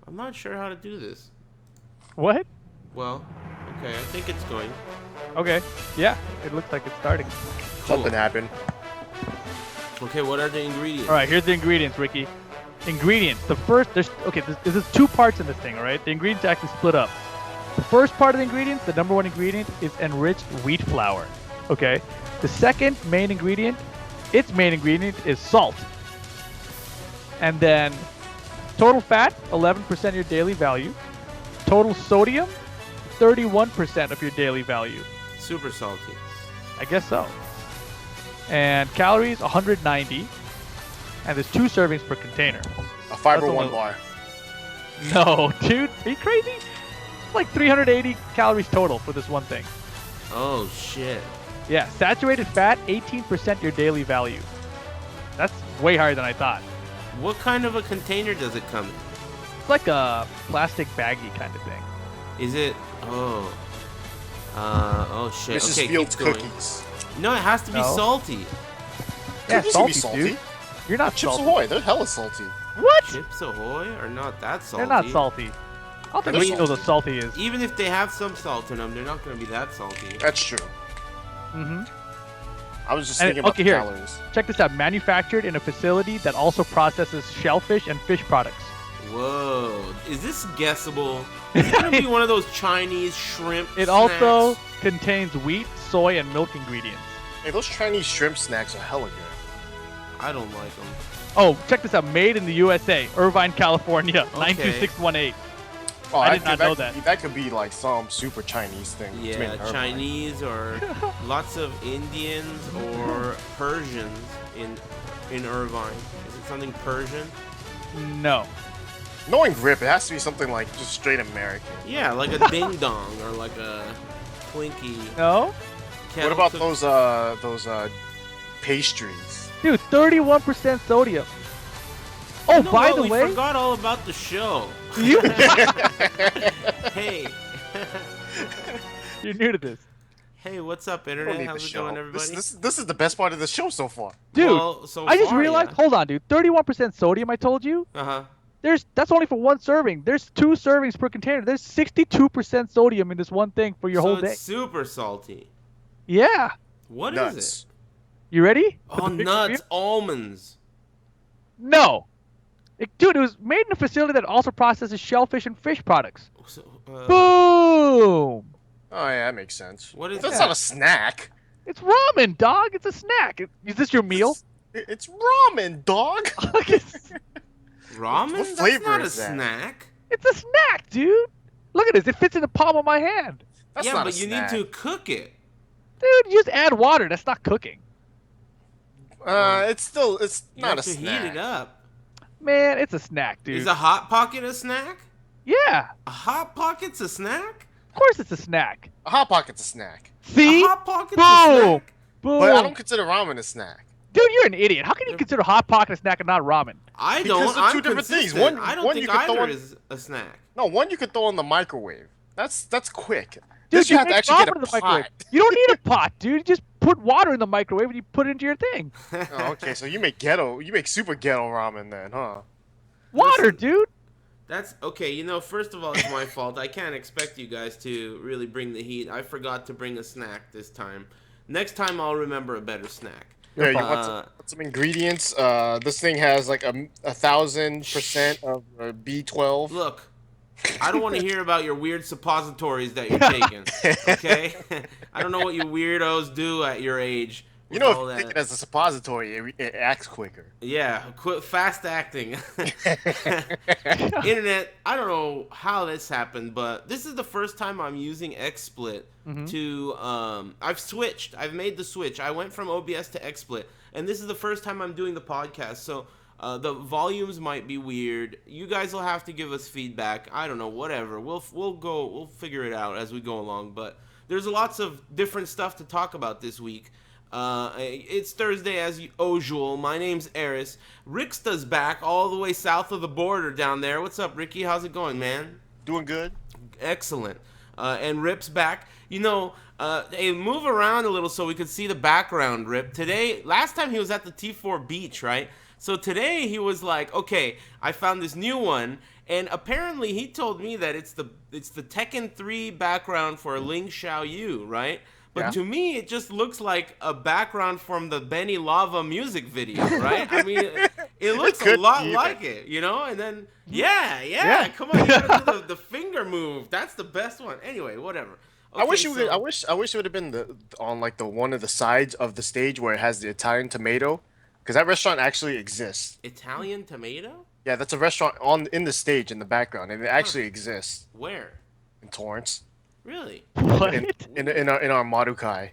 I'm not sure how to do this. What? Well, okay, I think it's going. Okay. Yeah, it looks like it's starting. Something happened. Okay, what are the ingredients? All right, here's the ingredients, Ricky. Ingredients. The first, there's two parts in this thing, all right? The ingredients are actually split up. The first part of the ingredients, the number one ingredient, is enriched wheat flour. Okay. The second main ingredient, its main ingredient is salt. And then total fat, 11% of your daily value. Total sodium, 31% of your daily value. Super salty. I guess so. And calories, 190. And there's 2 servings per container. A fiber That's a one little- bar. No, dude, are you crazy? It's like 380 calories total for this one thing. Oh, shit. Yeah, saturated fat, 18% your daily value. That's way higher than I thought. What kind of a container does it come in? It's like a plastic baggy kind of thing. Is it? Oh. Oh, shit. Mrs. Okay, Fields keep going. cookies. No, it has to be No. salty. Yeah, Cookies can salty, be salty. dude. You're not Chips salty. Ahoy, they're hella salty. What? Chips Ahoy are not that salty. They're not salty. I don't think They're you know what salty is. Even if they have some salt in them, they're not going to be that salty. That's true. Mm-hmm. I was just And- thinking about okay, the here. calories. Check this out. Manufactured in a facility that also processes shellfish and fish products. Whoa. Is this guessable? Is it going to be one of those Chinese shrimp It snacks? also contains wheat, soy, and milk ingredients. Hey, those Chinese shrimp snacks are hella good. I don't like them. Oh, check this out. Made in the USA, Irvine, California, Okay. 92618. Oh, I did not know that. That could be like some super Chinese thing. It's made Yeah, in Irvine. Chinese or lots of Indians or Persians in Irvine. Is it something Persian? No. Knowing Grip, it has to be something like just straight American. Yeah, like a ding dong or like a Twinkie. No? What about those pastries? Dude, 31% sodium. Oh, You know by what? the we way, forgot all about the show. you, Hey. you're new to this. Hey, what's up, We don't Internet? need the How's it show. going, everybody? This is the best part of the show so far. Dude, Well, so I just far, realized, yeah. hold on, dude. 31% sodium, I told you? Uh-huh. That's only for one serving. There's 2 servings per container. There's 62% sodium in this one thing for your So whole it's day. super salty. Yeah. What is Nuts. it? You ready? Oh, For the big nuts, review? almonds. No. Dude, it was made in a facility that also processes shellfish and fish products. So, Boom! Oh yeah, that makes sense. What is That's that? not a snack. It's ramen, dog. It's a snack. Is this your meal? It's ramen, dog. Ramen? What That's flavor not is a that? snack. It's a snack, dude. Look at this. It fits in the palm of my hand. That's Yeah, not but a you snack. need to cook it. Dude, you just add water. That's not cooking. It's You not have a to snack. heat it up. Man, it's a snack, dude. Is a Hot Pocket a snack? Yeah, A Hot Pocket's a snack? of course it's a snack. A hot pocket's a snack, See? A Hot Pocket's Boom! a snack? Boom. but I don't consider ramen a snack. Dude, you're an idiot. How can you consider Hot Pocket a snack and not ramen? I Because don't. they're I'm two different things. consistent. One- I don't one think you could throw either in- is a snack. No, one you could throw in the microwave. That's quick. Dude, This you have to make actually get ramen a in the microwave. pot. You don't need a pot, dude. You just put water in the microwave and you put it into your thing. Oh, okay, so you make super ghetto ramen then, huh? Water, Listen. dude. That's okay. You know, first of all, it's my fault. I can't expect you guys to really bring the heat. I forgot to bring a snack this time. Next time, I'll remember a better snack. Yeah, you fine. want some ingredients? This thing has like a 1,000% of B12. Look, I don't want to hear about your weird suppositories that you're taking. Okay? I don't know what you weirdos do at your age. You with know, all if you take that. it as a suppository, it acts quicker. Yeah, fast acting. Internet, I don't know how this happened, but this is the first time I'm using XSplit to I've switched. I've made the switch. I went from OBS to XSplit, and this is the first time I'm doing the podcast. So the volumes might be weird. You guys will have to give us feedback. I don't know, whatever. We'll figure it out as we go along, but there's lots of different stuff to talk about this week. It's Thursday as usual. My name's Eris. Ricksta's back all the way south of the border down there. What's up, Ricky? How's it going, man? Doing good? Excellent. And Rip's back. You know, hey, move around a little so we could see the background, Rip. Last time he was at the T4 beach, right? So today he was like, okay, I found this new one, and apparently he told me that it's the Tekken 3 background for Ling Xiaoyu, right? But Yeah. to me, it just looks like a background from the Benny Lava music video, right? I mean, it looks a could lot be like it, you know? And then, yeah, come on, you gotta do the finger move. That's the best one. Anyway, whatever. I wish Okay, it would. so- I wish it would have been on like the one of the sides of the stage where it has the Italian tomato, because that restaurant actually exists. Italian tomato? Yeah, that's a restaurant in the stage in the background, and it actually exists Where? in Torrance. Really? What? In our Marukai.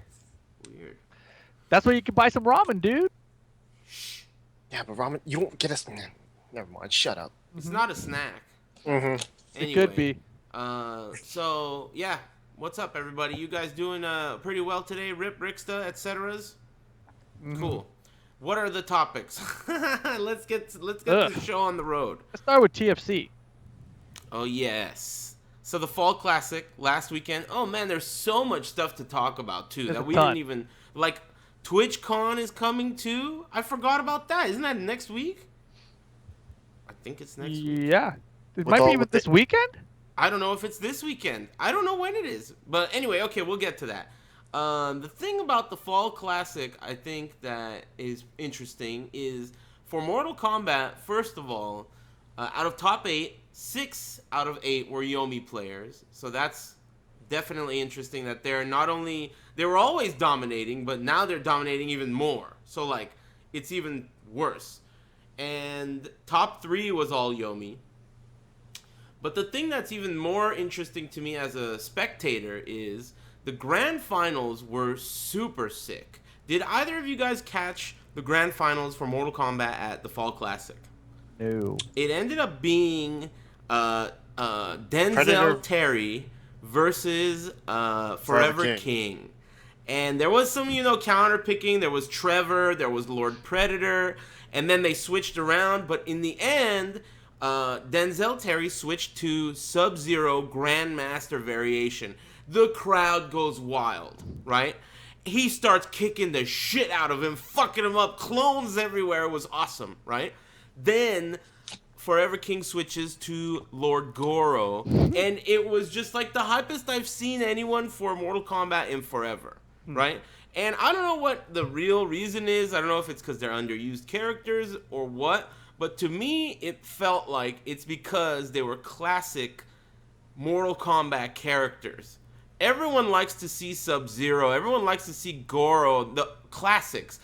Weird. That's where you can buy some ramen, dude. Yeah, but ramen, you won't get us. Never mind. Shut up. It's not a snack. Mm-hmm. It could be. So yeah, what's up, everybody? You guys doing pretty well today? Rip, Ricksta, etc.'s. Cool. What are the topics? let's get the show on the road. Let's start with TFC. Oh yes. So the Fall Classic last weekend. Oh man, there's so much stuff to talk about too There's that a we ton. didn't even like. TwitchCon is coming too. I forgot about that. Isn't that next week? I think it's next week. Yeah. It With might all- be even with this weekend. I don't know if it's this weekend. I don't know when it is. But anyway, okay, we'll get to that. The thing about the Fall Classic, I think that is interesting, is for Mortal Kombat, first of all, out of top 8, 6 out of 8 were Yomi players. So that's definitely interesting that they're not only... They were always dominating, but now they're dominating even more. So, like, it's even worse. And top 3 was all Yomi. But the thing that's even more interesting to me as a spectator is the grand finals were super sick. Did either of you guys catch the grand finals for Mortal Kombat at the Fall Classic? No. It ended up being Denzel Predator. Terry versus Forever King. And there was some, counter picking. There was Trevor, there was Lord Predator, and then they switched around. But in the end, Denzel Terry switched to Sub-Zero Grandmaster variation. The crowd goes wild, right? He starts kicking the shit out of him, fucking him up, clones everywhere. It was awesome, right? Then Forever King switches to Lord Goro, and it was just like the hypest I've seen anyone for Mortal Kombat in forever, right? And I don't know what the real reason is. I don't know if it's because they're underused characters or what, but to me, it felt like it's because they were classic Mortal Kombat characters. Everyone likes to see Sub-Zero. Everyone likes to see Goro, the classics.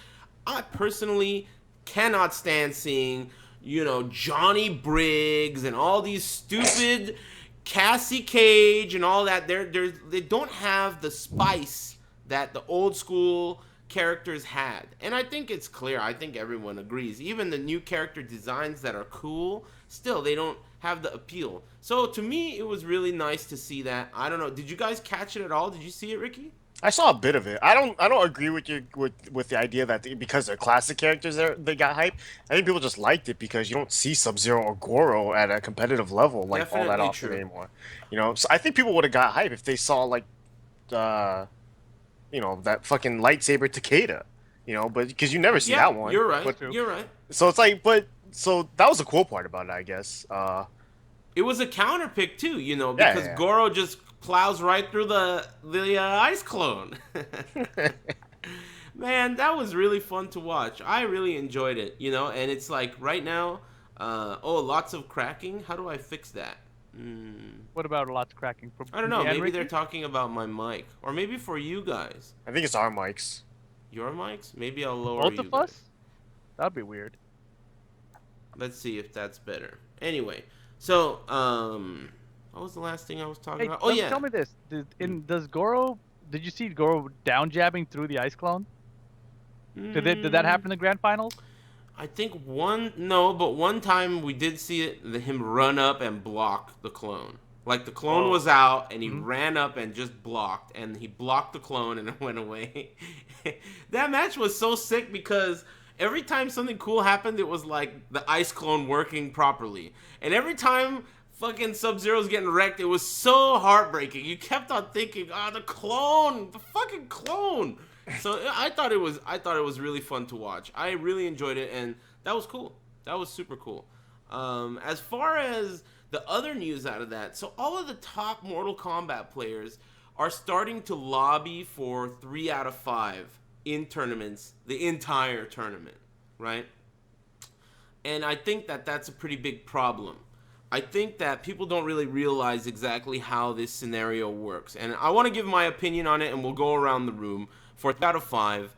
I personally cannot stand seeing, Johnny Briggs and all these stupid Cassie Cage and all that. They don't have the spice that the old school characters had. And I think it's clear. I think everyone agrees. Even the new character designs that are cool, still they don't have the appeal. So to me, it was really nice to see that. I don't know. Did you guys catch it at all? Did you see it, Ricky? I saw a bit of it. I don't agree with you with the idea that because they're classic characters, they got hype. I think people just liked it because you don't see Sub-Zero or Goro at a competitive level all that Definitely often true. anymore. So I think people would have got hype if they saw like, that fucking lightsaber Takeda. But because you never see that one. You're right. But, You're right. so it's like, so that was the cool part about it, I guess. It was a counter pick too, because yeah. Goro just plows right through the ice clone. Man, that was really fun to watch. I really enjoyed it, and it's like right now, lots of cracking. How do I fix that? What about lots of cracking? From I don't know. Maybe Ricky? they're talking about my mic, or maybe for you guys, I think it's our mics. your mics. Maybe I'll lower Both you of guys. us? That'd be weird. Let's see if that's better. Anyway, so what was the last thing I was talking Hey, about? Oh yeah. tell me this: does Goro? Did you see Goro down jabbing through the ice clone? Did that happen in the grand finals? I think one time we did see him run up and block the clone. Like the clone was out and he ran up and just blocked, and he blocked the clone and it went away. That match was so sick because every time something cool happened, it was like the ice clone working properly. And every time fucking Sub-Zero's getting wrecked, it was so heartbreaking. You kept on thinking, the fucking clone. So I thought it was really fun to watch. I really enjoyed it, and That was cool. That was super cool. As far as the other news out of that, so all of the top Mortal Kombat players are starting to lobby for 3 out of 5 in tournaments, the entire tournament, right? And I think that that's a pretty big problem. I think that people don't really realize exactly how this scenario works. And I want to give my opinion on it, and we'll go around the room for 3 out of 5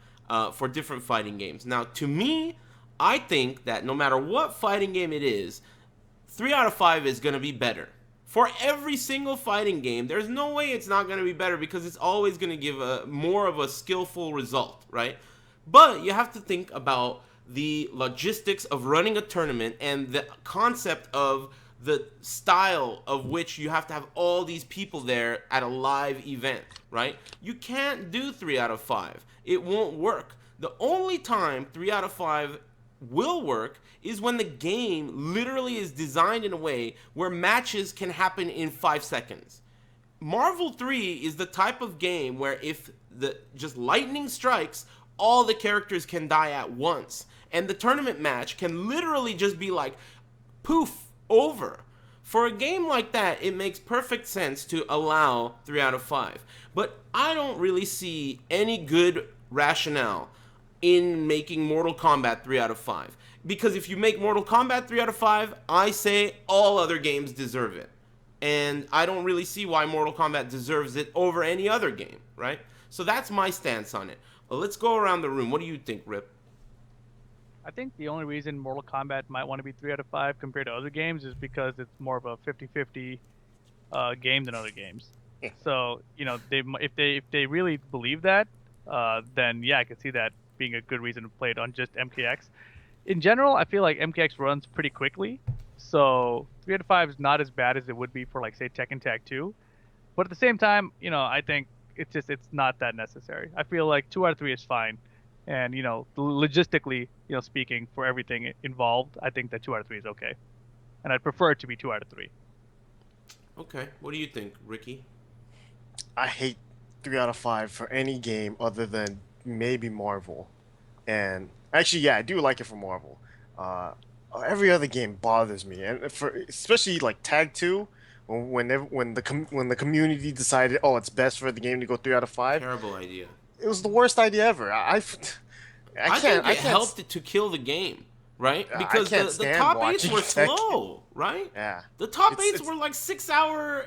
for different fighting games. Now, to me, I think that no matter what fighting game it is, 3 out of 5 is going to be better. For every single fighting game, there's no way it's not going to be better because it's always going to give a more of a skillful result, right? But you have to think about the logistics of running a tournament and the concept of the style of which you have to have all these people there at a live event, right? You can't do 3 out of 5. It won't work. The only time 3 out of 5 will work is when the game literally is designed in a way where matches can happen in 5 seconds. Marvel 3 is the type of game where if the just lightning strikes, all the characters can die at once. And the tournament match can literally just be like, poof, over. For a game like that, it makes perfect sense to allow 3 out of 5. But I don't really see any good rationale in making Mortal Kombat 3 out of 5. Because if you make Mortal Kombat 3 out of 5, I say all other games deserve it. And I don't really see why Mortal Kombat deserves it over any other game, right? So that's my stance on it. Well, let's go around the room. What do you think, Rip? I think the only reason Mortal Kombat might want to be 3 out of 5 compared to other games is because it's more of a 50-50 game than other games. So, you know, if they really believe that, then yeah, I could see that being a good reason to play it on just MKX. In general, I feel like MKX runs pretty quickly, so 3 out of 5 is not as bad as it would be for, like, say, Tekken Tag 2. But at the same time, you know, I think it's not that necessary. I feel like 2 out of 3 is fine. And, you know, logistically, you know, speaking, for everything involved, I think that 2 out of 3 is okay. And I'd prefer it to be 2 out of 3. Okay. What do you think, Ricky? I hate 3 out of 5 for any game other than maybe Marvel. And actually, yeah, I do like it for Marvel. Every other game bothers me, and for especially like Tag 2, when the community decided, oh, it's best for the game to go 3 out of 5. Terrible idea. It was the worst idea ever. I think can't. It helped it to kill the game, right? Because the top 8s were slow, right? Yeah. The top 8s were like 6-hour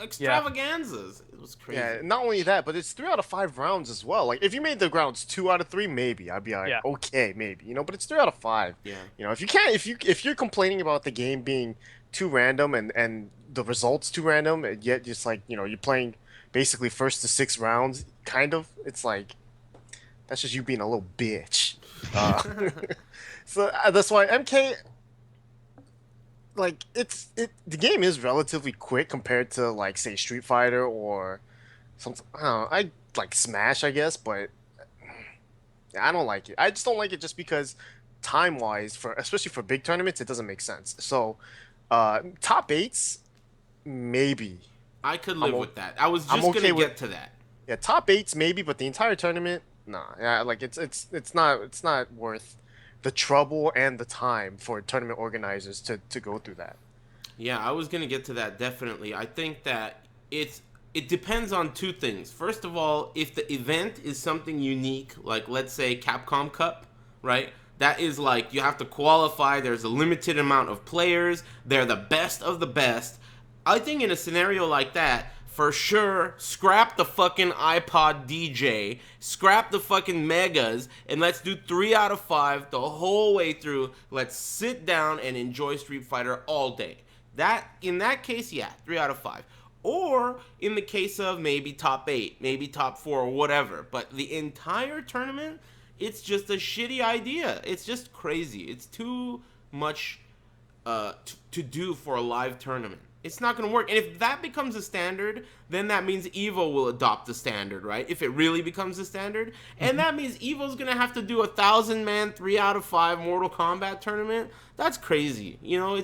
extravaganzas. It was crazy. Yeah. Not only that, but it's 3 out of 5 rounds as well. Like if you made the rounds 2 out of 3, maybe I'd be like, okay, maybe, you know. But it's 3 out of 5. Yeah. You know, if you're complaining about the game being too random and the results too random, and yet just like, you know, you're playing basically first to 6 rounds, kind of. It's like, that's just you being a little bitch. So that's why MK, like, the game is relatively quick compared to, like, say, Street Fighter or something. I don't know, I like Smash, I guess, but I don't like it. I just don't like it just because time-wise, especially for big tournaments, it doesn't make sense. So, top 8s, maybe. I could live with that. I was just gonna get to that. Yeah, top 8s maybe, but the entire tournament, nah. Yeah, like it's not worth the trouble and the time for tournament organizers to go through that. Yeah, I was gonna get to that definitely. I think that it depends on 2 things. First of all, if the event is something unique, like let's say Capcom Cup, right? That is like you have to qualify. There's a limited amount of players. They're the best of the best. I think in a scenario like that, for sure, scrap the fucking iPod DJ, scrap the fucking megas, and let's do 3 out of 5 the whole way through. Let's sit down and enjoy Street Fighter all day. In that case, yeah, 3 out of 5. Or in the case of maybe top 8, maybe top 4, or whatever. But the entire tournament, it's just a shitty idea. It's just crazy. It's too much to do for a live tournament. It's not going to work. And if that becomes a standard, then that means EVO will adopt the standard, right? If it really becomes a standard. And that means EVO's going to have to do a 1,000-man, 3 out of 5 Mortal Kombat tournament. That's crazy. You know,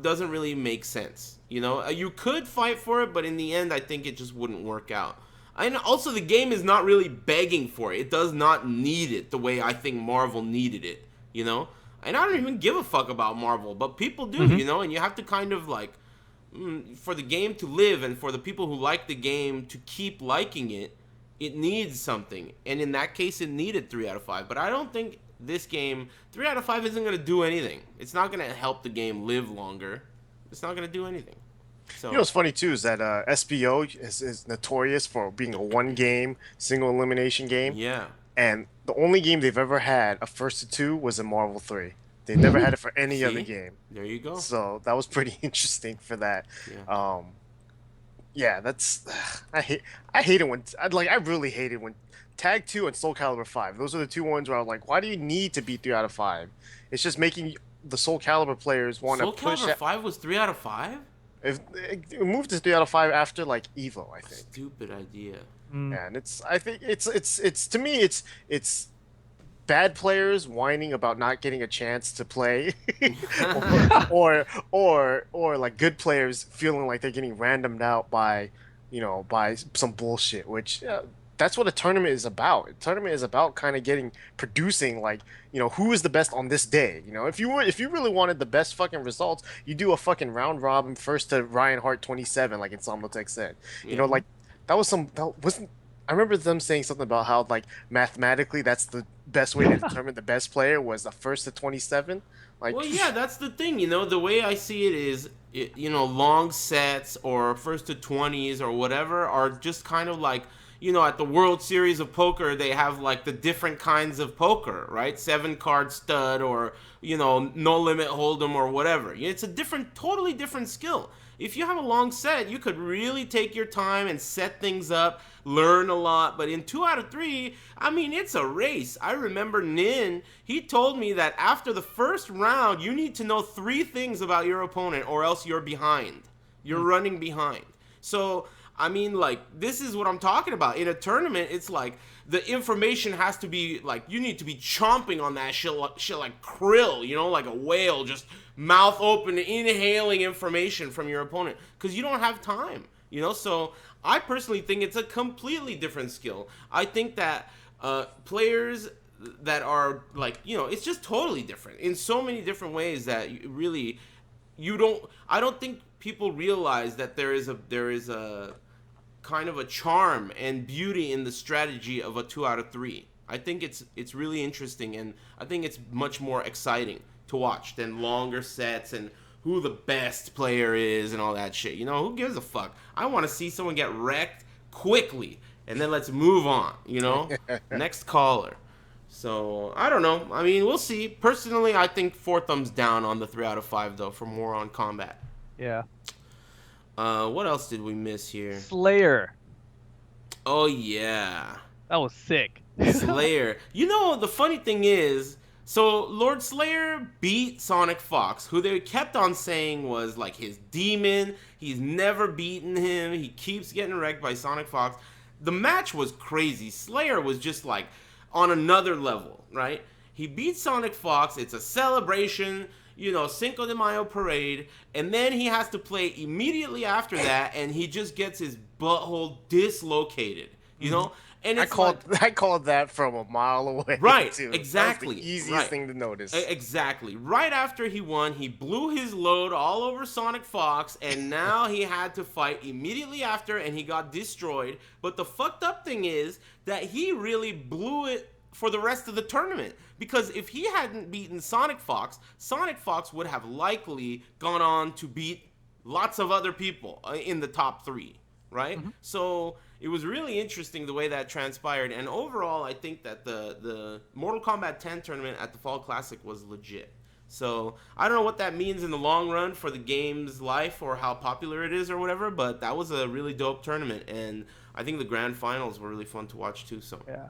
doesn't really make sense. You know, you could fight for it, but in the end, I think it just wouldn't work out. And also, the game is not really begging for it. It does not need it the way I think Marvel needed it you know. And I don't even give a fuck about Marvel, but people do, Mm-hmm. you know. And you have to kind of like, for the game to live and for the people who like the game to keep liking it, it needs something. And in that case, it needed 3 out of 5. But I don't think this game 3 out of 5 isn't going to do anything. It's not going to help the game live longer. It's not going to do anything. You So know what's funny too is that SBO is notorious for being a one game single elimination game, yeah, and the only game they've ever had a first to two was in Marvel 3. They never had it for any other see, game, there you go. so that was pretty interesting for that. Yeah. Yeah, that's I hate it when I really hate it when Tag 2 and Soul Calibur 5. Those are the two ones where I was like, why do you need to beat 3 out of 5? It's just making the Soul Calibur players want to Soul push Calibur it. 5 was 3 out of 5. If it moved to 3 out of 5 after like Evo, I think. Stupid idea. And I think it's to me it's bad players whining about not getting a chance to play, or like good players feeling like they're getting randomed out by, by some bullshit. Which that's what a tournament is about. A tournament is about kind of producing like, who is the best on this day. If you really wanted the best fucking results, you do a fucking round robin first to Ryan Hart 27, like Insomniac said. Yeah. Like that wasn't. I remember them saying something about how like mathematically that's the best way to determine the best player was the first to 27. Like, Well, yeah, that's the thing. The way I see it is, long sets or first to 20s or whatever are just kind of like, at the World Series of Poker, they have like the different kinds of poker, right? 7-card stud or, no limit hold'em or whatever. It's a totally different skill. If you have a long set, you could really take your time and set things up, learn a lot. But in 2 out of 3, I mean, it's a race. I remember Nin, he told me that after the first round, you need to know 3 things about your opponent or else you're behind. You're running behind. So, I mean, like, this is what I'm talking about. In a tournament, it's like the information has to be, like, you need to be chomping on that shit like krill, like a whale, just mouth open, inhaling information from your opponent because you don't have time, So I personally think it's a completely different skill. I think that players that are, like, it's just totally different in so many different ways that I don't think people realize that there is a kind of a charm and beauty in the strategy of a 2 out of 3. I think it's really interesting, and I think it's much more exciting to watch than longer sets and who the best player is and all that shit. Who gives a fuck? I want to see someone get wrecked quickly, and then let's move on, Next caller. So, I don't know. I mean, we'll see. Personally, I think 4 thumbs down on the 3 out of 5, though, for more on combat. Yeah. What else did we miss here? Slayer. Oh, yeah. That was sick. Slayer. The funny thing is, so Lord Slayer beat Sonic Fox, who they kept on saying was like his demon. He's never beaten him. He keeps getting wrecked by Sonic Fox. The match was crazy. Slayer was just like on another level, right? He beat Sonic Fox. It's a celebration, Cinco de Mayo parade, and then he has to play immediately after that, and he just gets his butthole dislocated, And I it's called that from a mile away. Right, too. exactly. That was the easiest right. thing to notice. Exactly. Right after he won, he blew his load all over Sonic Fox, and now he had to fight immediately after, and he got destroyed. But the fucked up thing is that he really blew it for the rest of the tournament. Because if he hadn't beaten Sonic Fox would have likely gone on to beat lots of other people in the top 3, right? Mm-hmm. So it was really interesting the way that transpired. And overall, I think that the Mortal Kombat 10 tournament at the Fall Classic was legit. So I don't know what that means in the long run for the game's life or how popular it is or whatever, but that was a really dope tournament. And I think the grand finals were really fun to watch too. So yeah.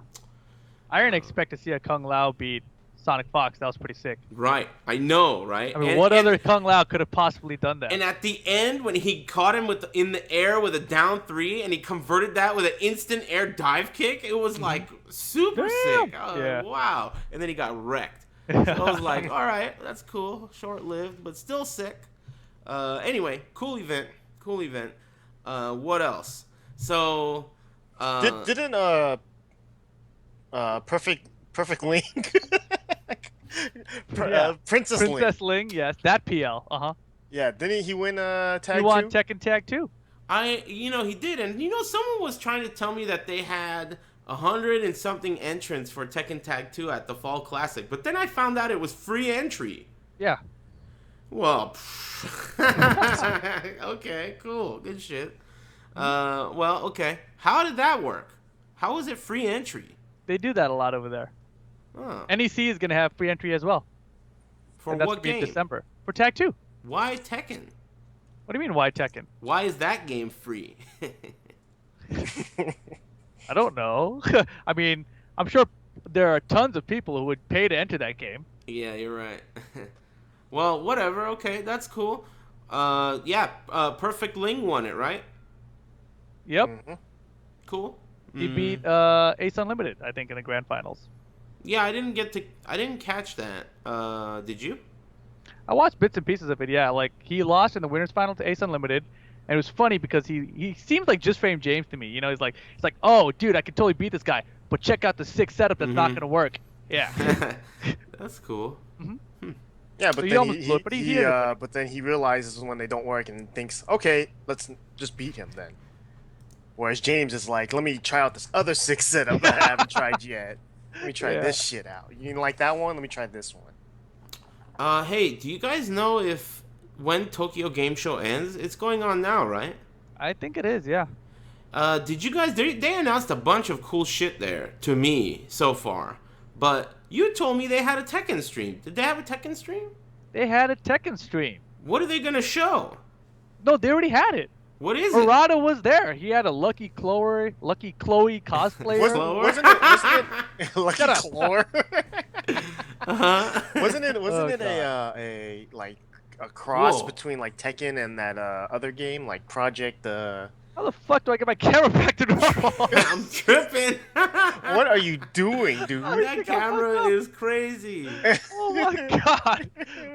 I didn't expect to see a Kung Lao beat Sonic Fox. That was pretty sick. Right. I know, right? I mean, what other Kung Lao could have possibly done that? And at the end, when he caught him in the air with a down 3, and he converted that with an instant air dive kick, it was like super sick. Oh, wow. And then he got wrecked. So I was like, all right, that's cool. Short-lived, but still sick. Anyway, cool event. What else? So, didn't Perfect Link Yeah. Princess Link. Princess Ling, yes, that PL. Yeah, didn't he win He tag won two? Tekken Tag 2. He did, and someone was trying to tell me that they had 100 and something entrants for Tekken Tag 2 at the Fall Classic, but then I found out it was free entry. Yeah. Well, okay, cool, good shit. Well, okay. How did that work? How was it free entry? They do that a lot over there. Oh. NEC is going to have free entry as well. For and that's what gonna be in game? December. For Tag 2. Why Tekken? What do you mean, why Tekken? Why is that game free? I don't know. I mean, I'm sure there are tons of people who would pay to enter that game. Yeah, you're right. Well, whatever. Okay, that's cool. Perfect Ling won it, right? Yep. Mm-hmm. Cool. He beat Ace Unlimited, I think, in the grand finals. Yeah, I didn't catch that. Did you? I watched bits and pieces of it, yeah. Like, he lost in the winners final to Ace Unlimited, and it was funny because he seems like just Frame James to me. You know, he's like, oh, dude, I could totally beat this guy, but check out the sick setup that's not going to work. Yeah. That's cool. Yeah, but So then but then he realizes when they don't work and thinks, okay, let's just beat him then. Whereas James is like, let me try out this other sick setup that I haven't tried yet. Let me try this shit out. You didn't like that one? Let me try this one. Hey, do you guys know when Tokyo Game Show ends? It's going on now, right? I think it is, yeah. Did you guys? They announced a bunch of cool shit there to me so far, but you told me they had a Tekken stream. Did they have a Tekken stream? They had a Tekken stream. What are they gonna show? No, they already had it. What is it? Murata was there. He had a Lucky Chloe cosplayer. Wasn't it Lucky Shut up. Chlor? Wasn't it God. a cross Whoa. between like Tekken and that other game like Project How the fuck do I get my camera back to normal? I'm tripping. What are you doing, dude? That camera is crazy. Oh my god!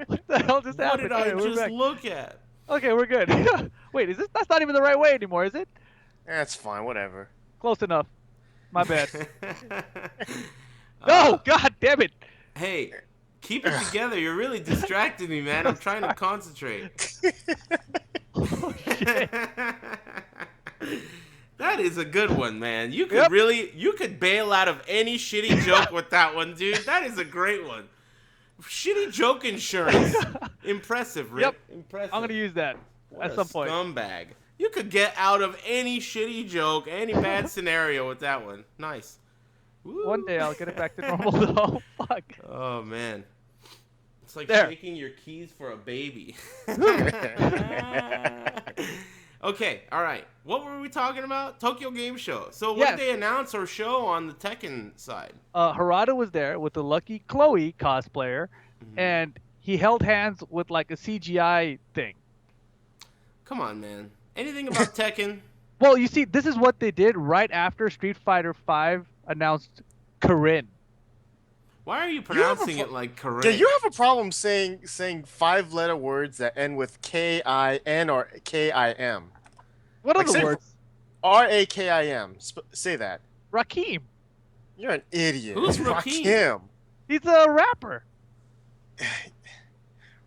What the hell just What happened? did I Okay, we're just back. look at? Okay, we're good. Wait, that's not even the right way anymore, is it? That's fine, whatever. Close enough. My bad. Uh, No, god damn it! Hey, keep it together. You're really distracting me, man. I'm trying to concentrate. Oh, shit. That is a good one, man. You could bail out of any shitty joke with that one, dude. That is a great one. Shitty joke insurance. Impressive, Rick. Yep. Impressive. I'm gonna use that What at a some point. scumbag. You could get out of any shitty joke, any bad scenario with that one. Nice. Woo. One day I'll get it back to normal though. Fuck. Oh, man. It's like There. shaking your keys for a baby. Okay, all right. What were we talking about? Tokyo Game Show. So what Yes. did they announce or show on the Tekken side? Harada was there with the Lucky Chloe cosplayer, and he held hands with like a CGI thing. Come on, man. Anything about Tekken? Well, you see, this is what they did right after Street Fighter V announced Corinne. Why are you pronouncing it like correct? Yeah, you have a problem saying 5-letter words that end with K-I-N or K-I-M. What Like, are the say- words? R-A-K-I-M. Say that. Rakim. You're an idiot. Who's Rakim? Rakim? He's a rapper.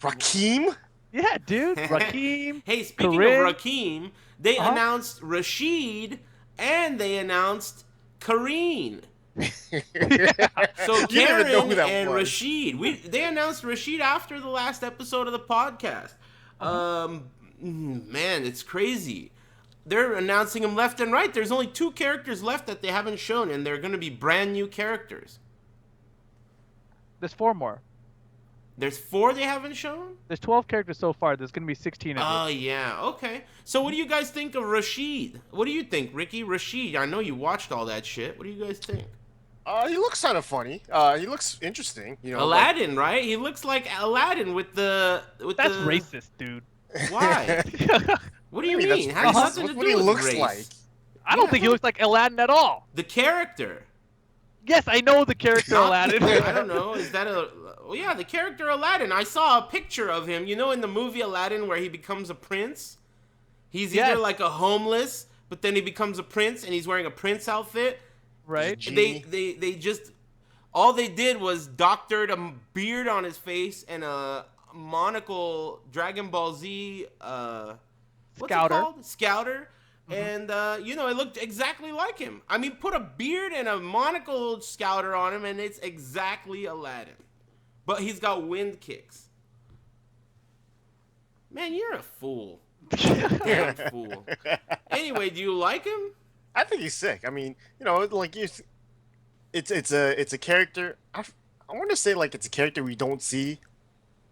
Rakim? Yeah, dude. Rakim. Hey, speaking Corinne. of Rakim, they announced Rashid and they announced Kareen. So You didn't even know who Karen that and was. Rashid, they announced Rashid after the last episode of the podcast. Man, it's crazy. They're announcing them left and right. There's only 2 characters left that they haven't shown, and they're going to be brand new characters. There's 4 more. There's 4 they haven't shown? There's 12 characters so far. There's gonna be 16 of them. Oh, yeah. Okay. So what do you guys think of Rashid? What do you think, Ricky? Rashid, I know you watched all that shit. What do you guys think? He looks kind of funny. He looks interesting. You know, Aladdin, right? He looks like Aladdin with the... That's racist, dude. Why? What do you Like, mean? that's Has racist. nothing to What do he with looks race. like. I don't think he looks like Aladdin at all. The character. Yes, I know the character Not- Aladdin. I don't know. Is that a... Well, yeah, the character Aladdin. I saw a picture of him. You know in the movie Aladdin where he becomes a prince? He's either Yes. like a homeless, but then he becomes a prince and he's wearing a prince outfit. Right? Genie. They just... All they did was doctored a beard on his face and a monocle Dragon Ball Z what's it Scouter. called? Scouter. And it looked exactly like him. I mean, put a beard and a monocle Scouter on him and it's exactly Aladdin. But he's got wind kicks. Man, you're a fool. You're a damn fool. Anyway, do you like him? I think he's sick. I mean, like it's a character. I want to say like it's a character we don't see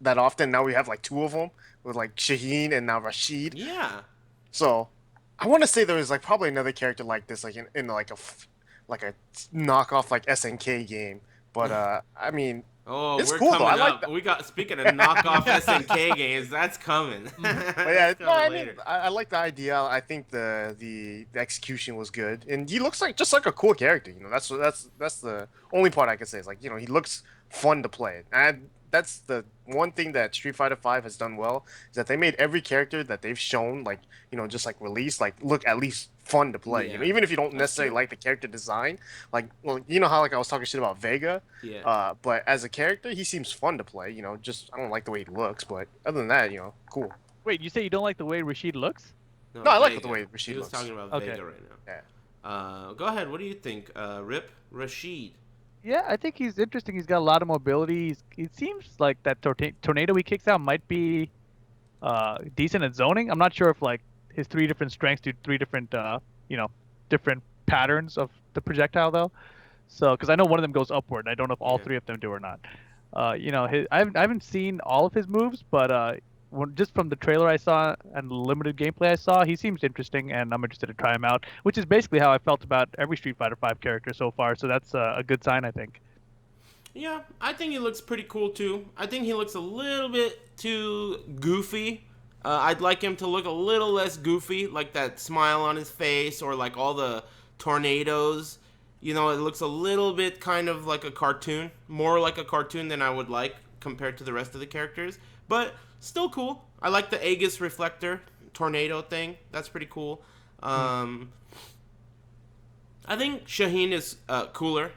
that often. Now we have like two of them with like Shaheen and now Rashid. Yeah. So I want to say there was like probably another character like this, like in like a knockoff like SNK game. But I mean, oh, it's we're cool coming though. I like up. that. We got speaking of knockoff SNK games, that's coming. But yeah, That's coming I later. mean, I like the idea. I think the execution was good, and he looks like just like a cool character. That's the only part I can say is like he looks fun to play, and that's the one thing that Street Fighter V has done well is that they made every character that they've shown like just like released like look at least fun to play. Yeah. Even if you don't That's necessarily true. like the character design, like how like I was talking shit about Vega. Yeah. But as a character, he seems fun to play. Just I don't like the way he looks, but other than that, cool. Wait, you say you don't like the way Rashid looks? No, I like Vega. the way Rashid He was looks. talking about Okay. Vega right now. Yeah. Go ahead. What do you think, Rip Rashid? Yeah, I think he's interesting. He's got a lot of mobility. It seems like that tornado he kicks out might be decent at zoning. I'm not sure if like his three different strengths do three different different patterns of the projectile though. So because I know one of them goes upward, I don't know if all Yeah. three of them do or not. I haven't seen all of his moves, but just from the trailer I saw and the limited gameplay I saw, he seems interesting, and I'm interested to try him out. Which is basically how I felt about every Street Fighter V character so far. So that's a good sign, I think. Yeah, I think he looks pretty cool too. I think he looks a little bit too goofy. I'd like him to look a little less goofy, like that smile on his face or like all the tornadoes. It looks a little bit kind of like a cartoon, more like a cartoon than I would like compared to the rest of the characters. But still cool. I like the Aegis reflector tornado thing. That's pretty cool. I think Shaheen is cooler.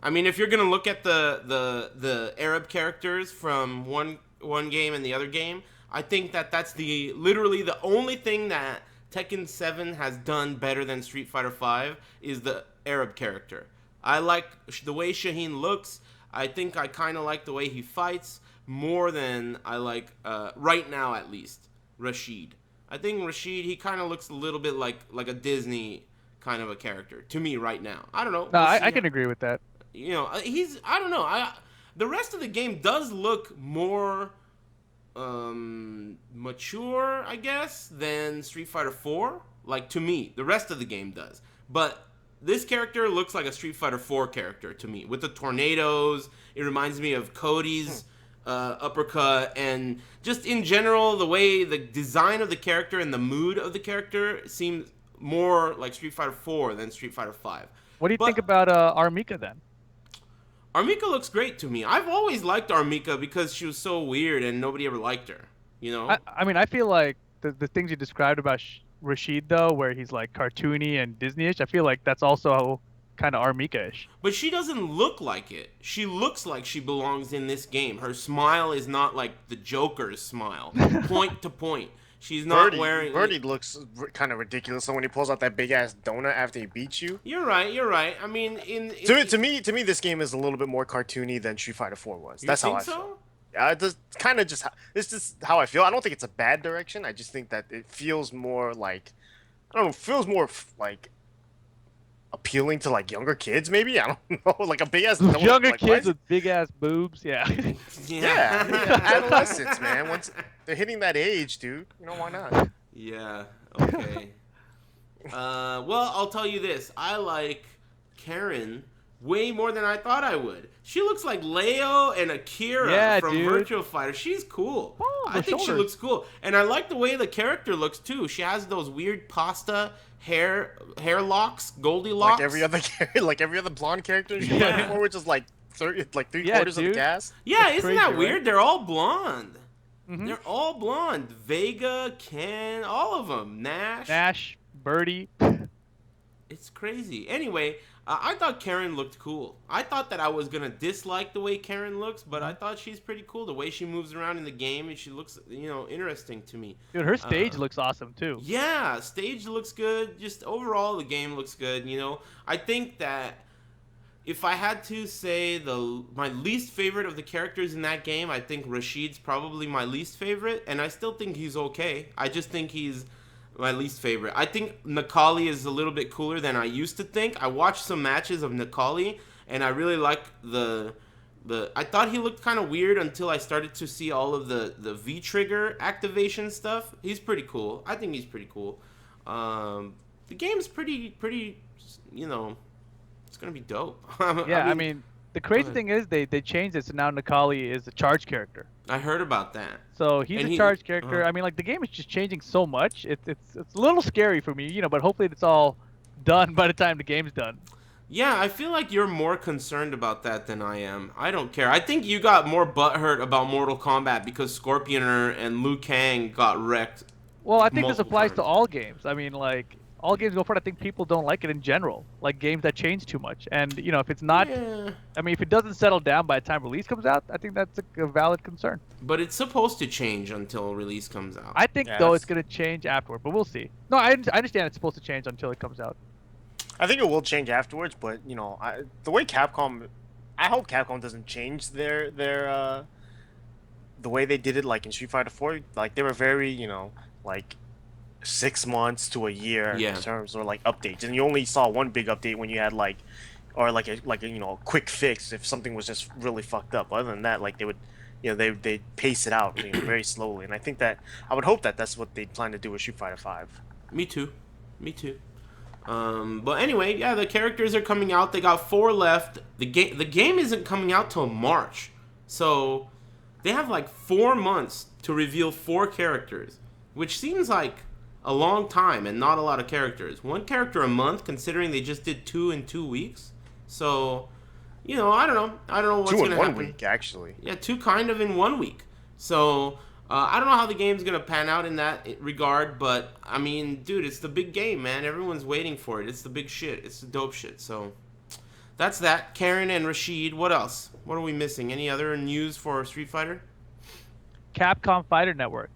I mean, if you're gonna look at the Arab characters from one game and the other game, I think that's literally the only thing that Tekken 7 has done better than Street Fighter 5 is the Arab character. I like the way Shaheen looks. I think I kind of like the way he fights more than I like right now at least Rashid. I think Rashid, he kind of looks a little bit like a Disney kind of a character to me right now. I don't know. No, We'll I see can agree with that. I don't know. The rest of the game does look more mature, I guess, than Street Fighter 4. Like to me, the rest of the game does. But this character looks like a Street Fighter 4 character to me with the tornadoes. It reminds me of Cody's uppercut, and just in general, the way the design of the character and the mood of the character seems more like Street Fighter 4 than Street Fighter 5. What do you But- think about Armika then? Armika looks great to me. I've always liked Armika because she was so weird and nobody ever liked her. I mean, I feel like the things you described about Rashid though, where he's like cartoony and Disney-ish, I feel like that's also kind of Armika-ish. But she doesn't look like it. She looks like she belongs in this game. Her smile is not like the Joker's smile, point to point. She's not wearing. Birdie looks kind of ridiculous. So when he pulls out that big ass donut after he beats you. You're right. I mean, To me, this game is a little bit more cartoony than Street Fighter 4 was. That's how I feel. Yeah, it's just how I feel. I don't think it's a bad direction. I just think that it feels more like, I don't know, feels more like appealing to like younger kids. Maybe, I don't know, like a big ass donut. Younger like, kids with big ass boobs, yeah. yeah, adolescents, man. Once they're hitting that age, dude, why not? Yeah. Okay. Well, I'll tell you this. I like Karen way more than I thought I would. She looks like Leo and Akira from Virtua Fighter. She's cool. Oh, I think she looks cool. And I like the way the character looks too. She has those weird pasta hair locks, Goldilocks. Like every other blonde character she played before, which is like three-quarters of the cast. Yeah, That's isn't that crazy, weird? right? They're all blonde. Mhm. They're all blonde. Vega, Ken, all of them. Nash. Nash, Birdie. It's crazy. Anyway, I thought Karen looked cool. I thought that I was gonna dislike the way Karen looks, but I thought she's pretty cool. The way she moves around in the game, and she looks, interesting to me. Dude, her stage Uh, looks awesome too. yeah, stage looks good. Just overall, the game looks good. I think that if I had to say my least favorite of the characters in that game, I think Rashid's probably my least favorite, and I still think he's okay. I just think he's my least favorite. I think Nakali is a little bit cooler than I used to think. I watched some matches of Nakali, and I really like the. I thought he looked kind of weird until I started to see all of the V trigger activation stuff. He's pretty cool. I think he's pretty cool. The game's pretty. It's gonna be dope. Yeah, I mean, the crazy thing is they changed it so now Nikali is a charge character. I heard about that. So he's a charge character. I mean, like the game is just changing so much. It's a little scary for me, but hopefully it's all done by the time the game's done. Yeah, I feel like you're more concerned about that than I am. I don't care. I think you got more butthurt about Mortal Kombat because Scorpioner and Liu Kang got wrecked. Well, I think this applies times. to all games. I mean, like all games go for it. I think people don't like it in general, like games that change too much. And if it's not, I mean, if it doesn't settle down by the time release comes out, I think that's a valid concern. But it's supposed to change until release comes out. I think though it's gonna change afterward, but we'll see. No, I understand it's supposed to change until it comes out. I think it will change afterwards, but the way Capcom, I hope Capcom doesn't change their the way they did it, like in Street Fighter 4. Like they were very like 6 months to a year in terms of like updates, and you only saw one big update when you had like a quick fix if something was just really fucked up. Other than that, like they would they pace it out very slowly, and I would hope that that's what they plan to do with Street Fighter 5. Me too. But anyway, yeah, the characters are coming out. They got 4 left. The game isn't coming out till March, so they have like 4 months to reveal 4 characters, which seems like a long time and not a lot of characters. 1 character a month, considering they just did 2 in 2 weeks. So, I don't know. I don't know what's going to happen. 2 in 1 week, actually. Yeah, 2 kind of in 1 week. So, I don't know how the game's going to pan out in that regard, but, I mean, dude, it's the big game, man. Everyone's waiting for it. It's the big shit. It's the dope shit. So, that's that. Karen and Rashid, what else? What are we missing? Any other news for Street Fighter? Capcom Fighter Network.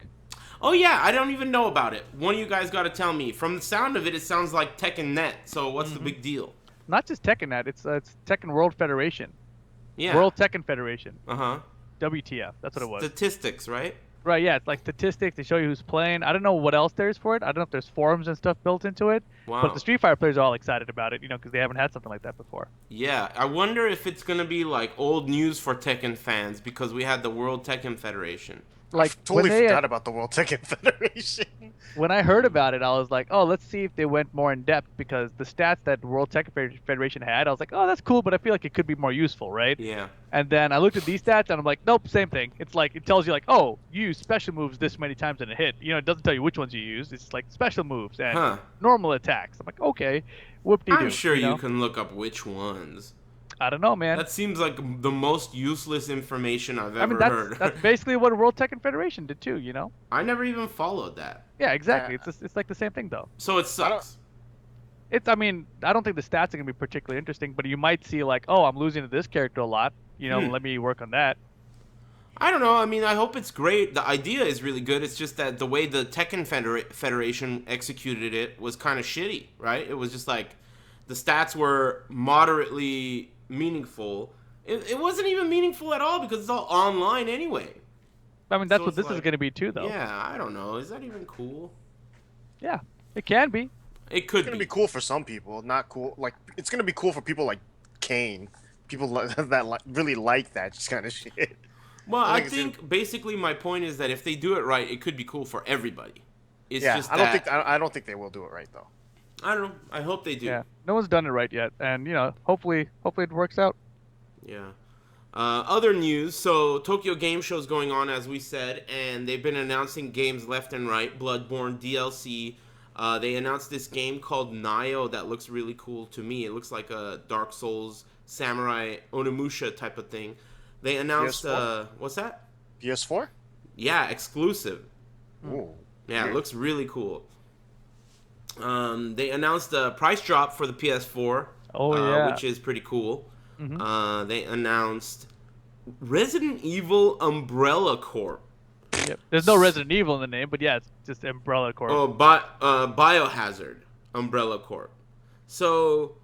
Oh, yeah, I don't even know about it. One of you guys got to tell me. From the sound of it, it sounds like Tekken Net. So, what's the big deal? Not just Tekken Net. It's Tekken World Federation. Yeah. World Tekken Federation. Uh-huh. WTF. That's what it was. Statistics, right? Right, yeah, it's like statistics. They show you who's playing. I don't know what else there's for it. I don't know if there's forums and stuff built into it. Wow. But the Street Fighter players are all excited about it, because they haven't had something like that before. Yeah, I wonder if it's going to be like old news for Tekken fans because we had the World Tekken Federation. Like, I totally forgot about the World Tekken Federation. When I heard about it, I was like, oh, let's see if they went more in depth, because the stats that World Tekken Federation had, I was like, oh, that's cool, but I feel like it could be more useful, right? Yeah. And then I looked at these stats, and I'm like, nope, same thing. It's like, it tells you, like, oh, you use special moves this many times in a hit. It doesn't tell you which ones you use. It's like special moves and normal attacks. I'm like, okay, whoop-de-doo. I'm sure you can look up which ones. I don't know, man. That seems like the most useless information I've ever heard. That's basically what World Tekken Federation did too, I never even followed that. Yeah, exactly. It's like the same thing though. So it sucks. I mean, I don't think the stats are gonna be particularly interesting, but you might see like, oh, I'm losing to this character a lot. Let me work on that. I don't know. I mean, I hope it's great. The idea is really good. It's just that the way the Tekken Federation executed it was kind of shitty, right? It was just like the stats were moderately meaningful. It wasn't even meaningful at all because it's all online anyway. I mean, that's what this is going to be too, though. Yeah, I don't know. Is that even cool? Yeah, it can be. It could be. It's going to be cool for some people. Not cool. Like, it's going to be cool for people like Kane. People that really like that kind of shit. Well, I think basically my point is that if they do it right, it could be cool for everybody. It's just I don't think they will do it right though. I don't know. I hope they do. Yeah, no one's done it right yet, and hopefully it works out. Yeah. Other news. So Tokyo Game Show's going on, as we said, and they've been announcing games left and right. Bloodborne DLC. They announced this game called Nioh that looks really cool to me. It looks like a Dark Souls Samurai Onimusha type of thing. They announced what's that? PS4? Yeah, exclusive. Ooh. Yeah, it looks really cool. They announced a price drop for the PS4, Oh yeah. which is pretty cool. Mm-hmm. They announced Resident Evil Umbrella Corp. Yep. There's no Resident Evil in the name, but yeah, it's just Umbrella Corp. Oh, Biohazard Umbrella Corp. So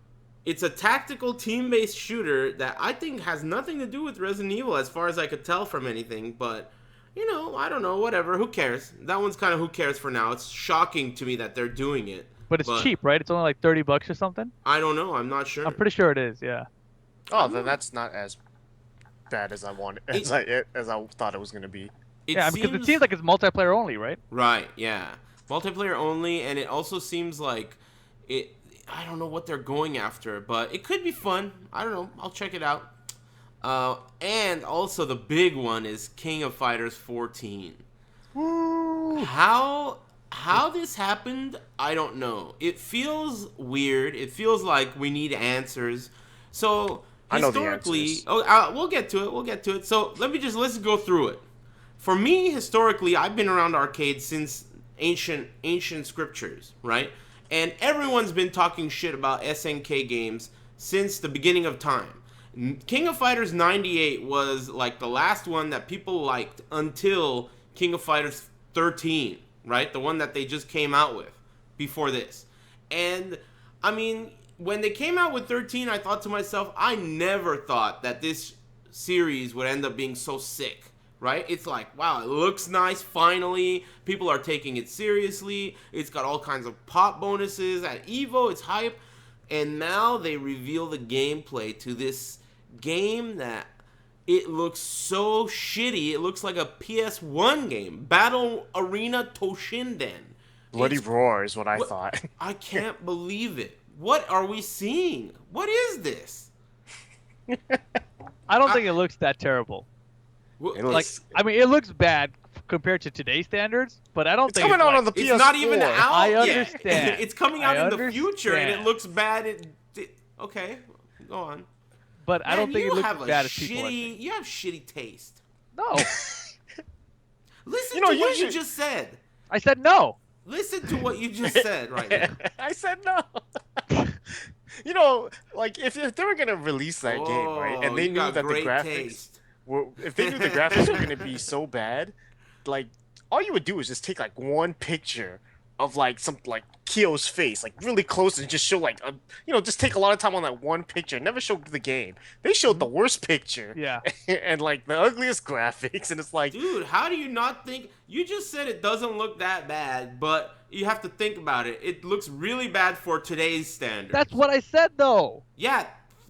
it's a tactical team-based shooter that I think has nothing to do with Resident Evil, as far as I could tell from anything. But I don't know. Whatever. Who cares? That one's kind of who cares for now. It's shocking to me that they're doing it. But it's cheap, right? It's only like $30 or something. I don't know. I'm not sure. I'm pretty sure it is. Yeah. Oh, then that's not as bad as I wanted, as I thought it was gonna be. Because it seems like it's multiplayer only, right? Right, yeah. Multiplayer only, and it also seems like it. I don't know what they're going after, but it could be fun. I don't know. I'll check it out. And also the big one is King of Fighters 14. Woo! How this happened, I don't know. It feels weird. It feels like we need answers. So historically, we'll get to it. So let's go through it. For me, historically, I've been around arcades since ancient scriptures, right? And everyone's been talking shit about SNK games since the beginning of time. King of Fighters 98 was like the last one that people liked until King of Fighters 13, right? The one that they just came out with before this. And, I mean, when they came out with 13, I thought to myself, I never thought that this series would end up being so sick. Right? It's like, wow, it looks nice, finally. People are taking it seriously. It's got all kinds of pop bonuses at EVO. It's hype. And now they reveal the gameplay to this game that it looks so shitty. It looks like a PS1 game. Battle Arena Toshinden. Bloody Roar is what I thought. I can't believe it. What are we seeing? What is this? I don't think it looks that terrible. It looks, it looks bad compared to today's standards, but I don't think coming out on the PS4. It's not even out. I understand. It's coming out in the future, and it looks bad. Okay, go on. But I don't think it looks bad as people are. You have shitty taste. No. Listen to what you just said. I said no. Listen to what you just said right now. I said no. If they were gonna release that game, right, and they knew that the graphics. If they knew the graphics were going to be so bad, like, all you would do is just take, like, one picture of, like, Kyo's face, like, really close and just show, like, just take a lot of time on that one picture. Never show the game. They showed the worst picture. Yeah. And, like, the ugliest graphics, and it's like... Dude, how do you not think... You just said it doesn't look that bad, but you have to think about it. It looks really bad for today's standards. That's what I said, though. Yeah,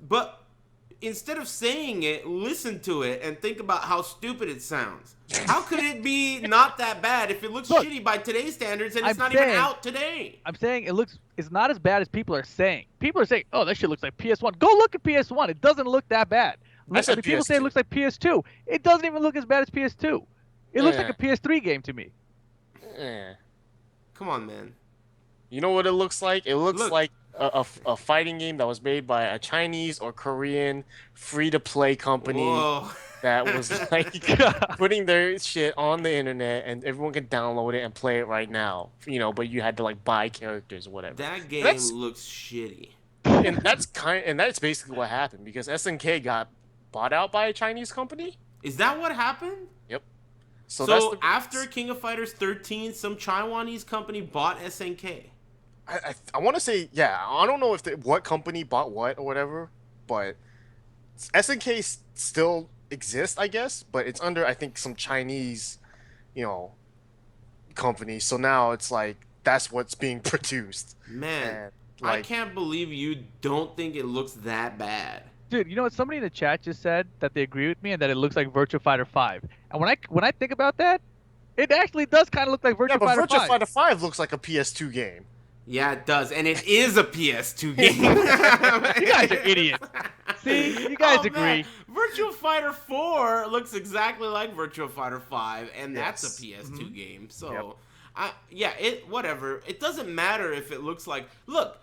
but... Instead of saying it, listen to it and think about how stupid it sounds. How could it be not that bad if it looks shitty by today's standards and it's not even out today? I'm saying it's not as bad as people are saying. People are saying, oh, that shit looks like PS1. Go look at PS1. It doesn't look that bad. People say it looks like PS2. It doesn't even look as bad as PS2. It looks like a PS3 game to me. Come on, man. You know what it looks like? It looks like a fighting game that was made by a Chinese or Korean free-to-play company that was like putting their shit on the internet and everyone can download it and play it right now. But you had to like buy characters or whatever. That game looks shitty. And that's basically what happened because SNK got bought out by a Chinese company. Is that what happened? Yep. So after King of Fighters 13, some Taiwanese company bought SNK. I want to say, yeah, I don't know what company bought what or whatever, but SNK still exists, I guess, but it's under, I think, some Chinese, company. So now it's like, that's what's being produced. Man, I can't believe you don't think it looks that bad. Dude, you know what? Somebody in the chat just said that they agree with me and that it looks like Virtua Fighter 5. And when I think about that, it actually does kind of look like Virtua Fighter 5. Virtua Fighter 5 looks like a PS2 game. Yeah, it does, and it is a PS2 game. You guys are idiots. See, you guys agree. Man. Virtua Fighter 4 looks exactly like Virtua Fighter 5, and that's a PS2 game. So, whatever. It doesn't matter if it looks like. Look,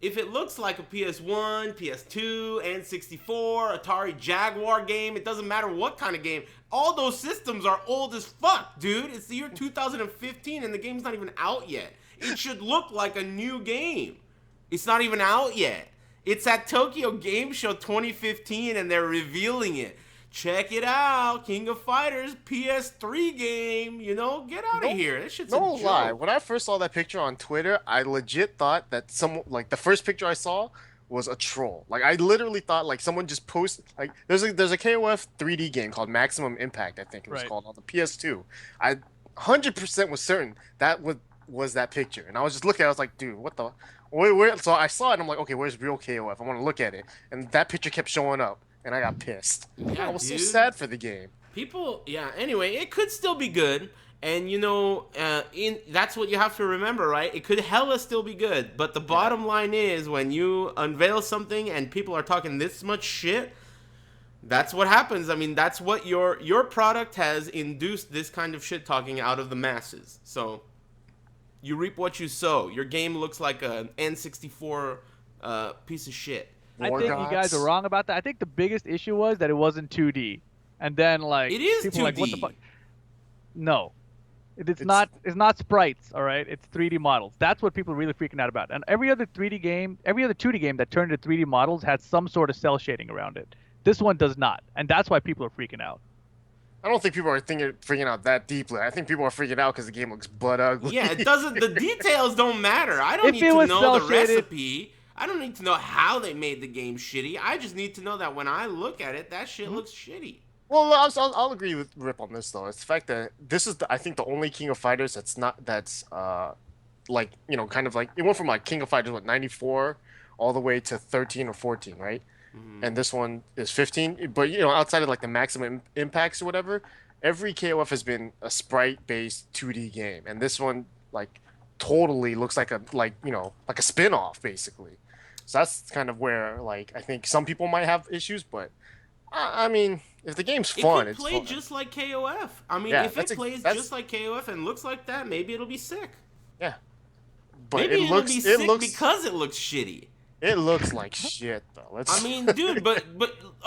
if it looks like a PS1, PS2, N64, Atari Jaguar game, it doesn't matter what kind of game. All those systems are old as fuck, dude. It's the year 2015, and the game's not even out yet. It should look like a new game. It's not even out yet. It's at Tokyo Game Show 2015 and they're revealing it. Check it out, King of Fighters PS3 game. You know, get out of here. That shit's a joke. Lie. When I first saw that picture on Twitter, I legit thought that the first picture I saw was a troll. Like I literally thought like someone just posted like there's a KOF 3D game called Maximum Impact, I think it was called, on the PS2. I 100% was certain that was that picture, and I was just looking at it, I was like, dude, what the where? So I saw it and I'm like, okay, where's real KOF? I want to look at it, and that picture kept showing up. And I got pissed. Yeah, I was dude. so sad for the game. People, yeah. Anyway, it could still be good, and you know, that's what you have to remember, right? It could hella still be good, but the bottom line is, when you unveil something and people are talking this much shit, that's what happens. I mean, that's what your product has induced, this kind of shit talking out of the masses. So you reap what you sow. Your game looks like an N64 piece of shit. I think you guys are wrong about that. I think the biggest issue was that it wasn't 2D, and then like it is people 2D. Like, what the fuck? No, it's not. It's not sprites. All right, it's 3D models. That's what people are really freaking out about. And every other 3D game, every other 2D game that turned into 3D models had some sort of cell shading around it. This one does not, and that's why people are freaking out. I don't think people are freaking out that deeply. I think people are freaking out because the game looks butt ugly. Yeah, it doesn't. The details don't matter. I don't need to know the recipe. I don't need to know how they made the game shitty. I just need to know that when I look at it, that shit looks shitty. Well, I'll agree with Rip on this though. It's the fact that this is I think the only King of Fighters that's like, you know, kind of like it went from like King of Fighters 94 all the way to 13 or 14, right? Mm-hmm. And this one is 15. But you know, outside of like the Maximum Impacts or whatever, every KOF has been a sprite-based 2D game, and this one like totally looks like a spin-off basically. So that's kind of where, like, I think some people might have issues, but I mean, if the game's fun, it could play just like KOF. I mean, if it plays just like KOF and looks like that, maybe it'll be sick. Yeah, but maybe it'll be sick because it looks shitty. It looks like shit, though. I mean, dude, but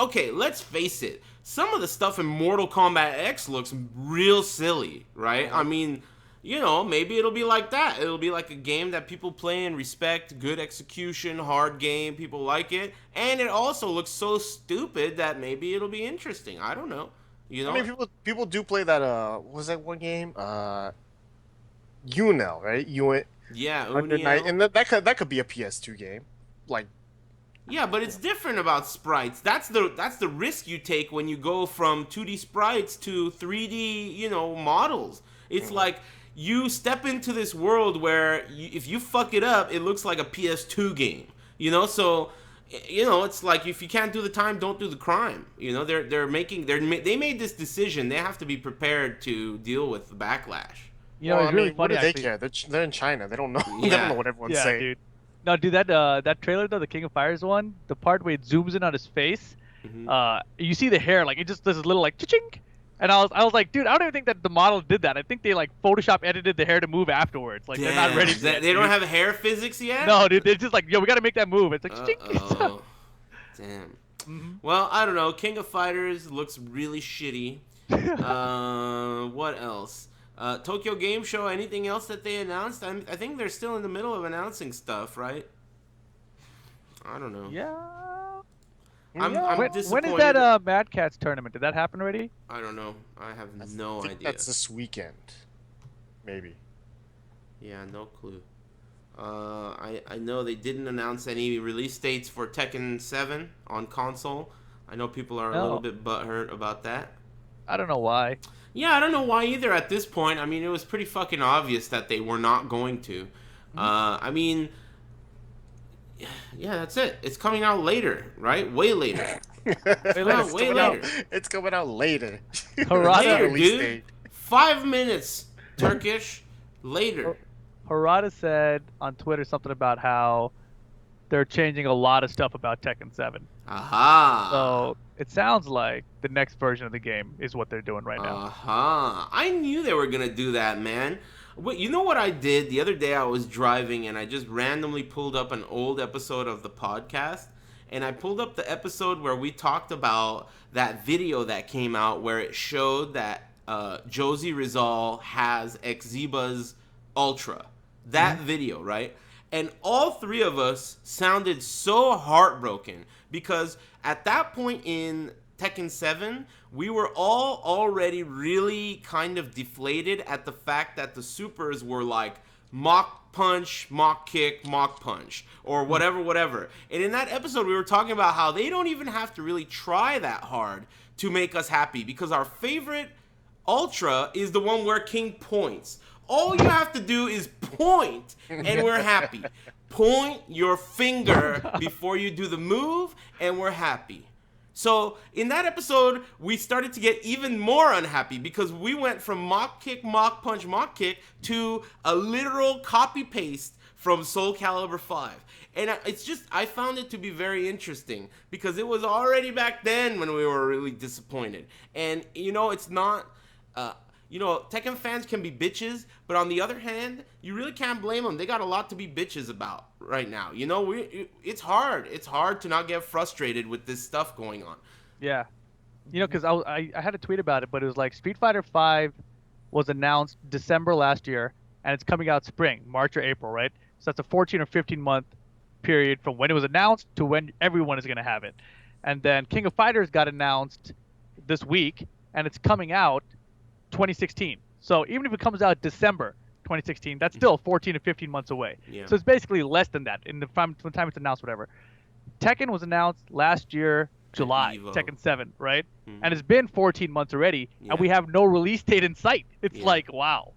okay, let's face it. Some of the stuff in Mortal Kombat X looks real silly, right? I mean, you know, maybe it'll be like that. It'll be like a game that people play and respect, good execution, hard game, people like it. And it also looks so stupid that maybe it'll be interesting. I don't know. You know? I mean, people do play that, what was that one game? Unel, right? Yeah, Unel. And that could be a PS2 game. Like, yeah, but it's different about sprites. That's the risk you take when you go from 2D sprites to 3D, you know, models. It's like you step into this world where if you fuck it up, it looks like a PS2 game. You know, so you know, it's like if you can't do the time, don't do the crime. You know, they made this decision. They have to be prepared to deal with the backlash. You know, it's really funny. What do they actually. care? They're in China. They don't know. Yeah. They don't know what everyone's saying. Dude. No, dude, that trailer though, the King of Fighters one, the part where it zooms in on his face, you see the hair, like it just does a little like cha-ching, and I was like, dude, I don't even think that the model did that. I think they like Photoshop edited the hair to move afterwards. Like they're not ready. They don't have hair physics yet. No, dude, they're just like, yo, we gotta make that move. It's like, cha-ching. Damn. Well, I don't know. King of Fighters looks really shitty. What else? Tokyo Game Show, anything else that they announced? I think they're still in the middle of announcing stuff, right? I don't know. Yeah. I'm disappointed. When is that Mad Catz tournament? Did that happen already? I don't know. I have no idea. That's this weekend. Maybe. Yeah, no clue. I know they didn't announce any release dates for Tekken 7 on console. I know people are a little bit butthurt about that. I don't know why. Yeah, I don't know why either at this point. I mean, it was pretty fucking obvious that they were not going to. I mean, yeah, that's it. It's coming out later, right? Way later. It's coming out later. Later, dude. 5 minutes, Turkish. Later. Harada said on Twitter something about how they're changing a lot of stuff about Tekken 7. Aha. So it sounds like the next version of the game is what they're doing right now. Aha. I knew they were going to do that, man. Wait, you know what I did? The other day I was driving and I just randomly pulled up an old episode of the podcast. And I pulled up the episode where we talked about that video that came out where it showed that Josie Rizal has Xeba's Ultra. that video, right? And all three of us sounded so heartbroken because at that point in Tekken 7, we were all already really kind of deflated at the fact that the supers were like mock punch, mock kick, mock punch, or whatever. And in that episode, we were talking about how they don't even have to really try that hard to make us happy because our favorite Ultra is the one where King points. All you have to do is point, and we're happy. Point your finger before you do the move, and we're happy. So in that episode, we started to get even more unhappy because we went from mock kick, mock punch, mock kick to a literal copy paste from Soul Calibur 5. And it's just, I found it to be very interesting because it was already back then when we were really disappointed. And, you know, it's not, you know, Tekken fans can be bitches, but on the other hand, you really can't blame them. They got a lot to be bitches about right now. You know, it's hard. It's hard to not get frustrated with this stuff going on. Yeah. You know, because I had a tweet about it, but it was like Street Fighter 5 was announced December last year, and it's coming out spring, March or April, right? So that's a 14 or 15 month period from when it was announced to when everyone is going to have it. And then King of Fighters got announced this week, and it's coming out 2016. So even if it comes out December 2016, that's still 14 to 15 months away. Yeah. So it's basically less than that in the time it's announced, whatever. Tekken was announced last year, July, Tekken 7, right? And it's been 14 months already, and we have no release date in sight. It's like, wow.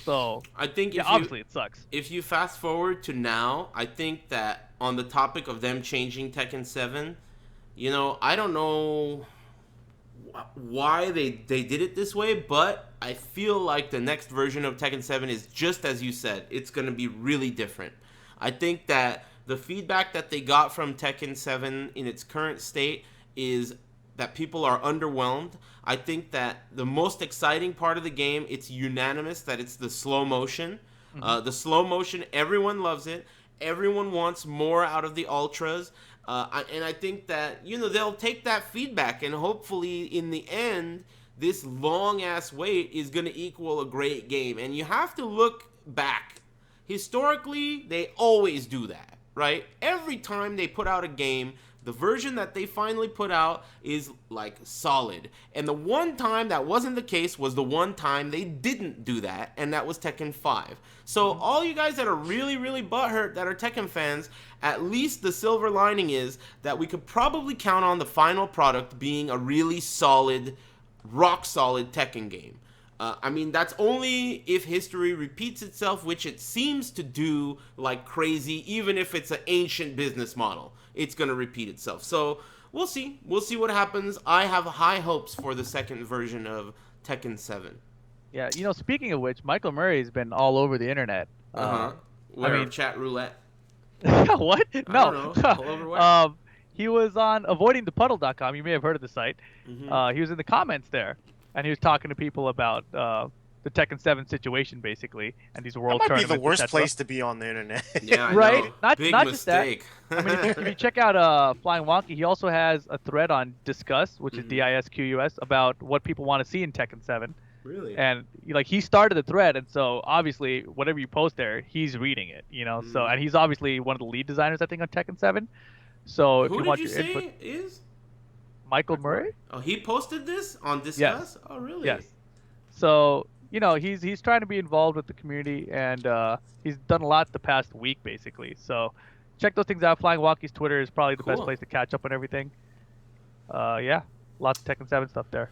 So I think obviously it sucks. If you fast forward to now, I think that on the topic of them changing Tekken 7, you know, I don't know why they did it this way, but I feel like the next version of Tekken 7 is just as you said. It's going to be really different. I think that the feedback that they got from Tekken 7 in its current state is that people are underwhelmed. I think that the most exciting part of the game, it's unanimous that it's the slow motion. The slow motion, everyone loves it. Everyone wants more out of the Ultras. And I think that, you know, they'll take that feedback and hopefully in the end, this long-ass wait is going to equal a great game. And you have to look back. Historically, they always do that, right? Every time they put out a game, the version that they finally put out is, like, solid. And the one time that wasn't the case was the one time they didn't do that, and that was Tekken 5. So all you guys that are really, really butthurt that are Tekken fans, at least the silver lining is that we could probably count on the final product being a really solid, rock-solid Tekken game. I mean, that's only if history repeats itself, which it seems to do like crazy, even if it's an ancient business model. It's going to repeat itself. So we'll see. We'll see what happens. I have high hopes for the second version of Tekken 7. Yeah, you know, speaking of which, Michael Murray has been all over the internet. Where, I mean, chat roulette? What? I don't know. All over what? He was on avoidingthepuddle.com. You may have heard of the site. He was in the comments there, and he was talking to people about the Tekken 7 situation, basically, and these world that might tournaments. Be the worst place to be on the internet. Yeah, I right? know. Not Big not mistake. just that. I mean, if you check out Flying Wonky, he also has a thread on Discuss, which is DISQUS, about what people want to see in Tekken 7. Really? And like he started the thread, and so obviously whatever you post there, he's reading it, you know. So and he's obviously one of the lead designers, I think, on Tekken 7. So if Who you did want you your say input, is? Michael Murray. Oh, he posted this on Discuss? Yes. Oh, really? Yes. So you know he's trying to be involved with the community, and he's done a lot the past week, basically. So check those things out. Flying Wonky's Twitter is probably the best place to catch up on everything. Yeah, lots of Tekken 7 stuff there.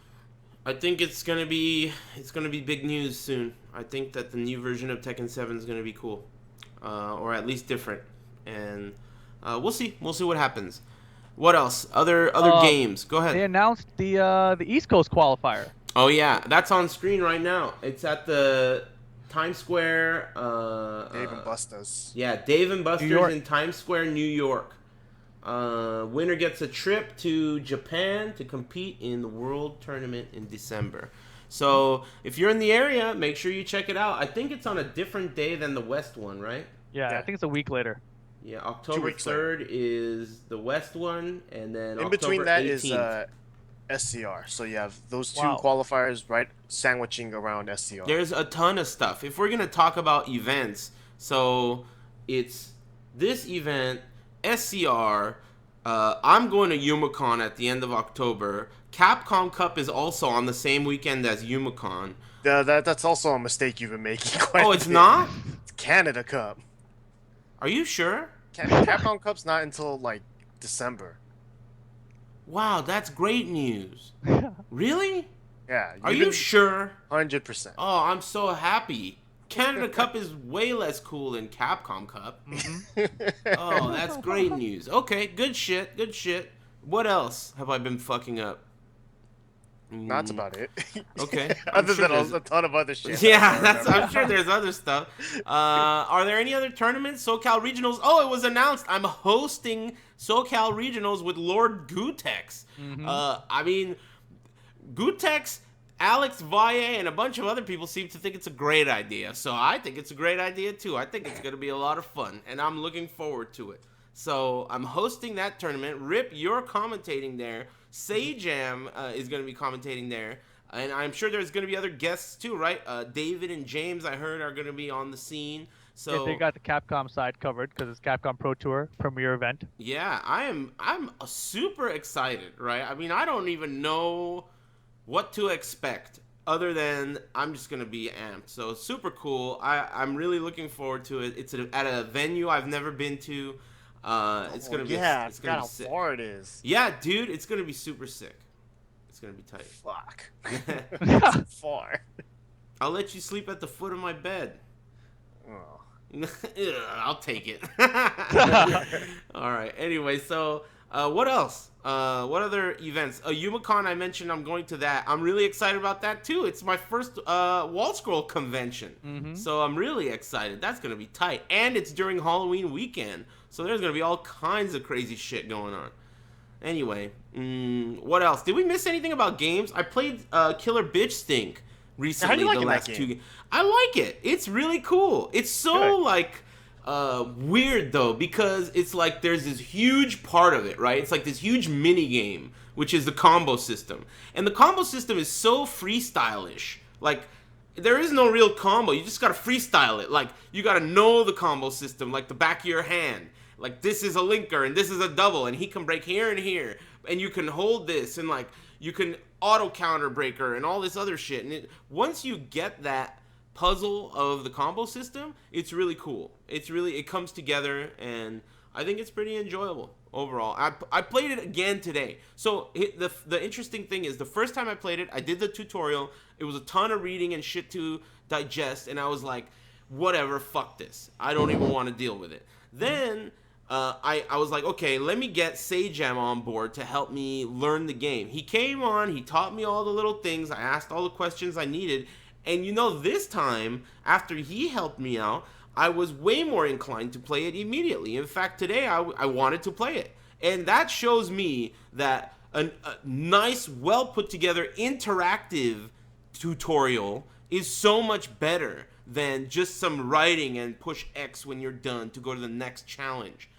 I think it's gonna be big news soon. I think that the new version of Tekken 7 is gonna be cool, or at least different, and we'll see. We'll see what happens. What else? Other games? Go ahead. They announced the East Coast qualifier. Oh yeah, that's on screen right now. It's at the Times Square. Dave and Buster's. Yeah, Dave and Buster's in Times Square, New York. Winner gets a trip to Japan to compete in the World Tournament in December. So if you're in the area, make sure you check it out. I think it's on a different day than the West one, right? Yeah, I think it's a week later. Yeah, October 3rd is the West one, and then in October between that 18th. is SCR. So you have those two qualifiers right sandwiching around SCR. There's a ton of stuff. If we're going to talk about events, So it's this event, SCR. I'm going to YumaCon at the end of October. Capcom Cup is also on the same weekend as YumaCon. That's also a mistake you've been making. Quite Oh, a it's bit. not? It's Canada Cup. Are you sure? Capcom Cup's not until like December. Wow, that's great news. Really? Yeah. Are you sure? 100%. Oh, I'm so happy. Canada Cup is way less cool than Capcom Cup. Oh, that's great news. Okay, good shit, good shit. What else have I been fucking up? That's about it. Okay. Other than a ton of other shit. Yeah, I'm sure there's other stuff. Are there any other tournaments? SoCal Regionals. Oh, it was announced. I'm hosting SoCal Regionals with Lord Gutex. I mean, Gutex, Alex Valle, and a bunch of other people seem to think it's a great idea. So I think it's a great idea too. I think it's going to be a lot of fun, and I'm looking forward to it. So I'm hosting that tournament. Rip, you're commentating there. Sajam is going to be commentating there. And I'm sure there's going to be other guests too, right? David and James, I heard, are going to be on the scene. So yeah, they got the Capcom side covered because it's Capcom Pro Tour premiere event. Yeah, I'm super excited, right? I mean, I don't even know what to expect other than I'm just going to be amped. So super cool. I'm really looking forward to it. It's at a venue I've never been to. It's gonna be it's gonna be sick. How far it is. Yeah, dude, it's gonna be super sick. It's gonna be tight. Fuck. So far. I'll let you sleep at the foot of my bed. Oh. I'll take it. All right. Anyway, so what else? What other events? YumaCon, I mentioned I'm going to that. I'm really excited about that too. It's my first wall scroll convention. So I'm really excited. That's going to be tight. And it's during Halloween weekend. So there's going to be all kinds of crazy shit going on. Anyway, what else? Did we miss anything about games? I played Killer Bitch Stink recently. How do you like the last that 2 game? I like it. It's really cool. It's so like weird though, because it's like there's this huge part of it, right? It's like this huge mini game, which is the combo system, and the combo system is so freestyle-ish. Like there is no real combo. You just gotta freestyle it. Like you gotta know the combo system like the back of your hand. Like this is a linker and this is a double, and he can break here and here, and you can hold this, and like you can auto counter breaker and all this other shit. And once you get that puzzle of the combo system, it's really cool. It comes together, and I think it's pretty enjoyable overall. I played it again today. So the interesting thing is, the first time I played it, I did the tutorial. It was a ton of reading and shit to digest, and I was like, whatever, fuck this. I don't even want to deal with it. Then I was like, okay, let me get Sajam on board to help me learn the game. He came on, he taught me all the little things, I asked all the questions I needed, and this time, after he helped me out, I was way more inclined to play it immediately. In fact, today I wanted to play it. And that shows me that a nice, well put together, interactive tutorial is so much better than just some writing and push X when you're done to go to the next challenge.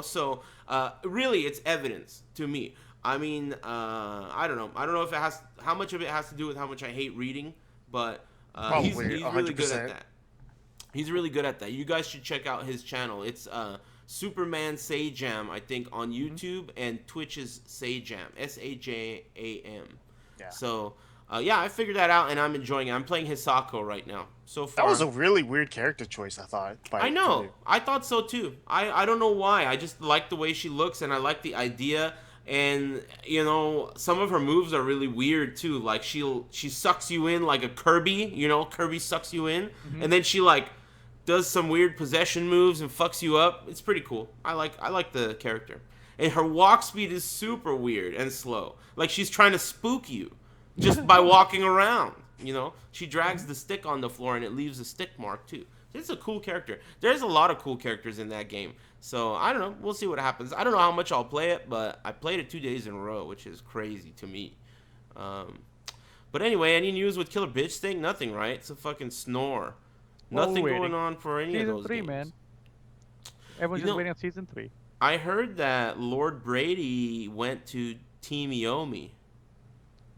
So really it's evidence to me. I mean, I don't know if it has, how much of it has to do with how much I hate reading, but he's really good at that. He's really good at that. You guys should check out his channel. It's Superman Sajam, I think, on YouTube, and Twitch is Sajam, Sajam. Yeah. So yeah, I figured that out, and I'm enjoying it. I'm playing Hisako right now. So far, that was a really weird character choice, I thought. I know. I thought so too. I don't know why. I just like the way she looks, and I like the idea. And some of her moves are really weird too. Like she sucks you in like a Kirby. Kirby sucks you in, and then she like does some weird possession moves and fucks you up. It's pretty cool. I like the character, and her walk speed is super weird and slow. Like she's trying to spook you just by walking around. She drags the stick on the floor and it leaves a stick mark too. It's a cool character. There's a lot of cool characters in that game. So, I don't know. We'll see what happens. I don't know how much I'll play it, but I played it 2 days in a row, which is crazy to me. But anyway, any news with Killer Bitch thing? Nothing, right? It's a fucking snore. Nothing going on for any of those Season 3, games. man. Everyone's just waiting on Season 3. I heard that Lord Brady went to Team Yomi.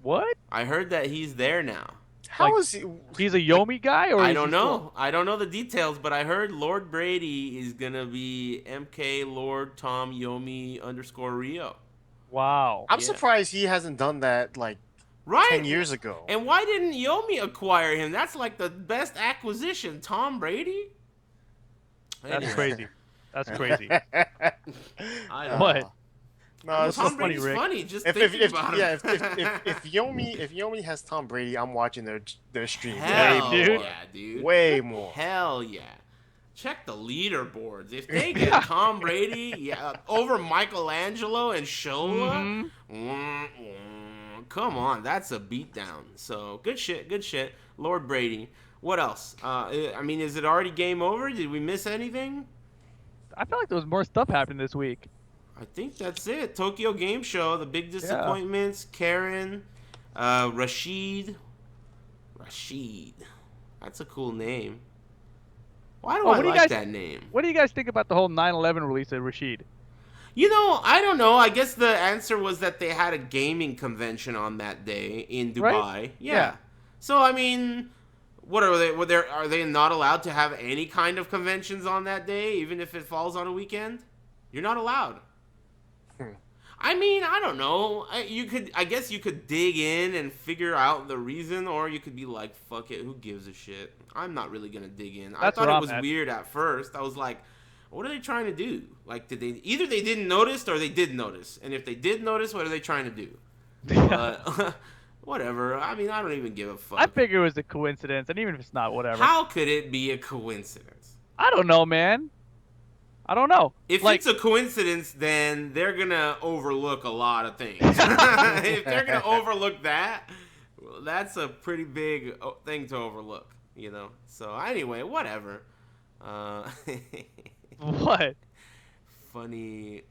What? I heard that he's there now. How Like is he? he's a Yomi guy, or I is don't he still? know. I don't know the details, but I heard Lord Brady is gonna be MK Lord Tom Yomi underscore Rio. Wow. I'm Yeah. surprised he hasn't done that like Right? 10 years ago. And why didn't Yomi acquire him? That's like the best acquisition. Tom Brady? That's Anyway, crazy. That's crazy. I don't What? know. No, I mean, it's so Tom just funny, Brady's Rick. funny just if thinking about him. yeah if Yomi has Tom Brady, I'm watching their stream way Hell dude. more, yeah, dude. way more. Hell yeah. Check the leaderboards. If they get Tom Brady, yeah, over Michelangelo and Shola, come on, that's a beatdown. So good shit, good shit. Lord Brady. What else? I mean, is it already game over? Did we miss anything? I feel like there was more stuff happening this week. I think that's it. Tokyo Game Show, the big Yeah. disappointments. Karen, Rashid. Rashid. That's a cool name. Why do I what do you like guys? that name? What do you guys think about the whole 9/11 release of Rashid? You know, I don't know. I guess the answer was that they had a gaming convention on that day in Dubai. Right? Yeah. Yeah. So I mean, what are they? Are they not allowed to have any kind of conventions on that day, even if it falls on a weekend? You're not allowed. I mean, I don't know. I guess you could dig in and figure out the reason, or you could be like, "Fuck it, who gives a shit?" I'm not really gonna dig in. I That's thought where it I'm was at. weird at first. I was like, "What are they trying to do?" Like, did they either they didn't notice or they did notice? And if they did notice, what are they trying to do? But whatever. I mean, I don't even give a fuck. I figure it was a coincidence, and even if it's not, whatever. How could it be a coincidence? I don't know, man. I don't know. If Like, it's a coincidence, then they're gonna overlook a lot of things. If they're gonna overlook that, well, that's a pretty big thing to overlook, you know. So anyway, whatever. what? Funny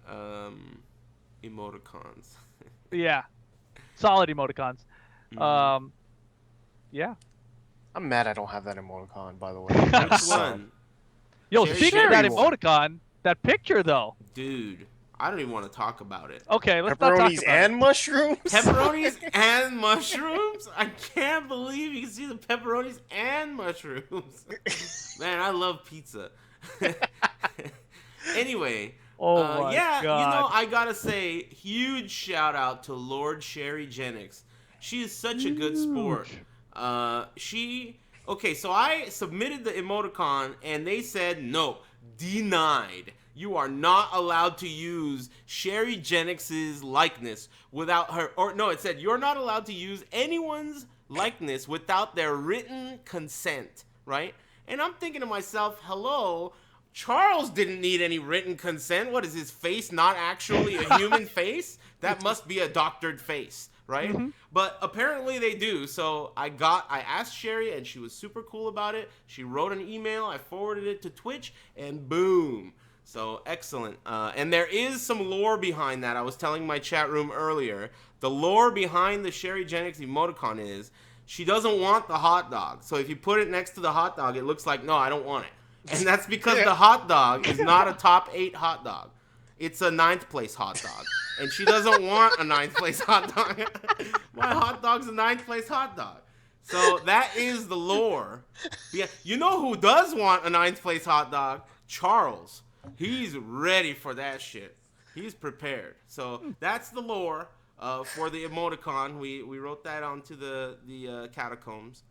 emoticons. Yeah. Solid emoticons. Mhm. Yeah. I'm mad I don't have that emoticon, by the way. Which one, Yo, Cherry speaking of that Cherry one. emoticon, that picture though. dude? I don't even want to talk about it. Okay, let's not talk Pepperonis about and it. mushrooms. Pepperonis and mushrooms? I can't believe you can see the pepperonis and mushrooms. Man, I love pizza. Anyway, Oh my yeah, god. you know, I gotta say, huge shout out to Lord Sherry Jennings. She is such a good sport. Okay, so I submitted the emoticon and they said no, denied. You are not allowed to use Sherry Jennings's likeness without her, or no, it said you're not allowed to use anyone's likeness without their written consent, right? And I'm thinking to myself, hello, Charles didn't need any written consent. What is his face not actually a human face? That must be a doctored face, right? But apparently they do. So I asked Sherry and she was super cool about it. She wrote an email, I forwarded it to Twitch, and boom. So excellent. And there is some lore behind that. I was telling my chat room earlier. The lore behind the Sherry Jennings emoticon is she doesn't want the hot dog. So if you put it next to the hot dog, it looks like, no, I don't want it. And that's because the hot dog is not a top 8 hot dog. It's a 9th place hot dog. And she doesn't want a 9th place hot dog. My hot dog's a 9th place hot dog. So that is the lore. Yeah, you know who does want a 9th place hot dog? Charles. He's ready for that shit. He's prepared. So that's the lore for the emoticon. We wrote that onto the catacombs.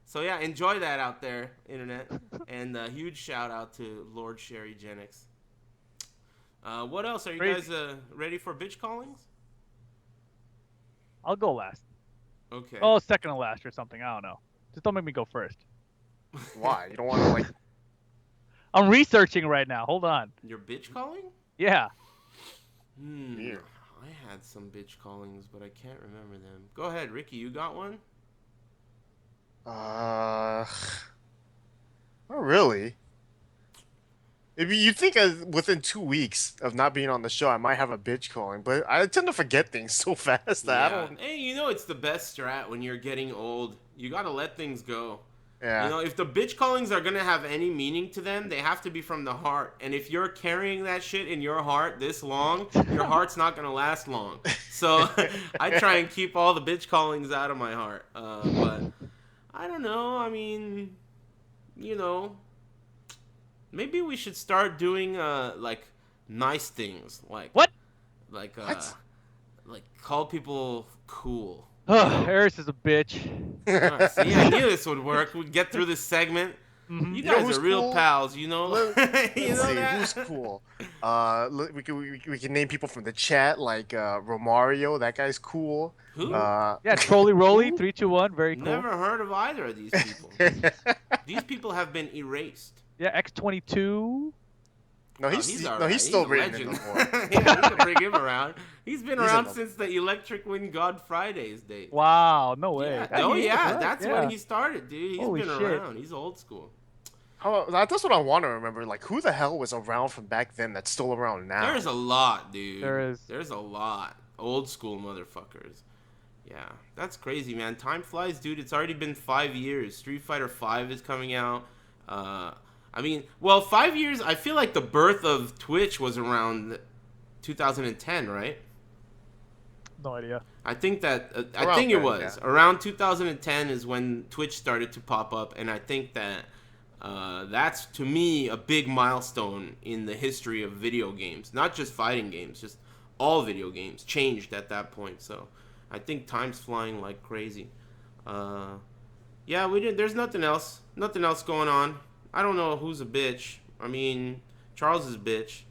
So yeah, enjoy that out there, internet, and a huge shout out to Lord Sherry Jennings. What else? Are you guys ready for bitch callings? I'll go last. Okay. Oh, second to last or something. I don't know. Just don't make me go first. Why? You don't want to like? I'm researching right now. Hold on. Your bitch calling? Yeah. Weird. I had some bitch callings, but I can't remember them. Go ahead, Ricky. You got one? Not really. Maybe you think within 2 weeks of not being on the show, I might have a bitch calling, but I tend to forget things so fast that I don't. Hey, you know it's the best strat when you're getting old. You gotta let things go. Yeah. If the bitch callings are gonna have any meaning to them, they have to be from the heart. And if you're carrying that shit in your heart this long, your heart's not gonna last long. So I try and keep all the bitch callings out of my heart. But I don't know. I mean, maybe we should start doing like nice things, What? What? like call people cool. Harris is a bitch. See, I knew this would work. We'd get through this segment. Mm-hmm. You You know guys who's are real cool? pals, you know. Let's You know see that? who's cool. We can name people from the chat like Romario. That guy's cool. Who? Yeah, Trolley Roly, Who? 321, very cool. Never heard of either of these people. These people have been erased. Yeah, X22. No, he's still a written legend. in the lore. Yeah, we can bring him around. He's been He's around in the- since the Electric Wind God Fridays days. Wow, no way. Yeah. That Oh he is, yeah, right? that's Yeah. when he started, dude. He's Holy been shit. around. He's old school. That's what I want to remember. Like, who the hell was around from back then that's still around now? There's a lot, dude. There is. There's a lot. Old school motherfuckers. Yeah, that's crazy, man. Time flies, dude. It's already been 5 years. Street Fighter 5 is coming out. 5 years. I feel like the birth of Twitch was around 2010, right? No idea. I think that I Around think it then, was yeah. around 2010 is when Twitch started to pop up, and I think that that's to me a big milestone in the history of video games, not just fighting games, just all video games changed at that point. So I think time's flying like crazy. Yeah, we didn't. There's nothing else going on. I don't know who's a bitch. I mean, Charles is a bitch.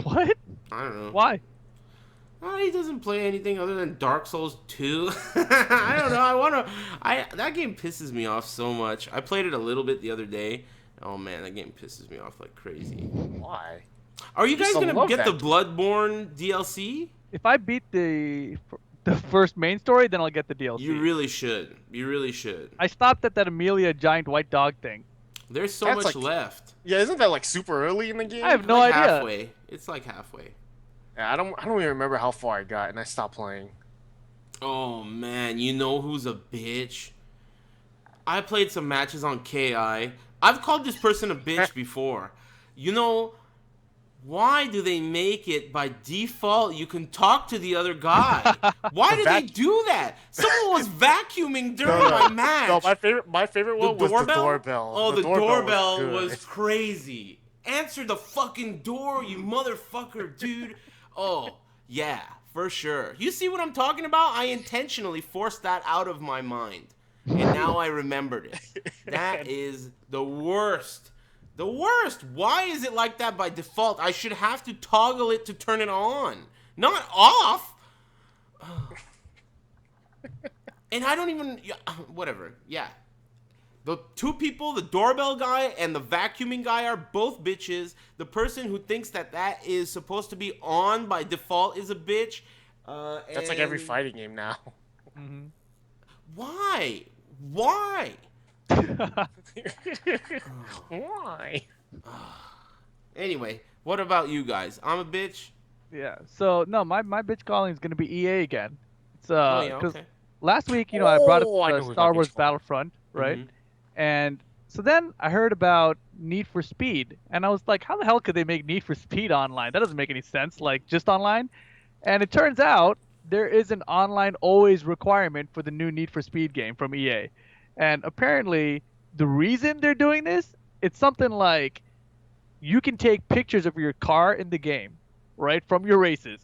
What? I don't know. Why? He doesn't play anything other than Dark Souls 2. I don't know. That game pisses me off so much. I played it a little bit the other day. Oh man, that game pisses me off like crazy. Why? Are you guys Just gonna love get that the Bloodborne DLC? If I beat the first main story, then I'll get the DLC. You really should. You really should. I stopped at that Amelia giant white dog thing. There's so That's much like- left. Yeah, isn't that like super early in the game? I have no Like idea. halfway. It's like halfway. Yeah, I don't even remember how far I got, and I stopped playing. Oh man, you know who's a bitch? I played some matches on KI. I've called this person a bitch before. You know, why do they make it by default you can talk to the other guy? Why did they do that? Someone was vacuuming during my match. No, my favorite one was the doorbell. Oh, the doorbell good. was crazy. Answer the fucking door, you motherfucker, dude. Oh, yeah, for sure. You see what I'm talking about? I intentionally forced that out of my mind. And now I remembered it. That is the worst. The worst. Why is it like that by default? I should have to toggle it to turn it on, not off. And I don't even... Whatever. Yeah. The two people, the doorbell guy and the vacuuming guy, are both bitches. The person who thinks that is supposed to be on by default is a bitch. That's like every fighting game now. Mm-hmm. Why? Why? Why? Anyway, what about you guys? I'm a bitch. Yeah. So no, my bitch calling is gonna be EA again. It's Oh, yeah, because okay. last week, I brought Oh, I know up who Star my Wars bitch calling. Battlefront, right? Mhm. And so then I heard about Need for Speed, and I was like, how the hell could they make Need for Speed online? That doesn't make any sense, like just online. And it turns out there is an online always requirement for the new Need for Speed game from EA. And apparently the reason they're doing this, it's something like you can take pictures of your car in the game, right, from your races.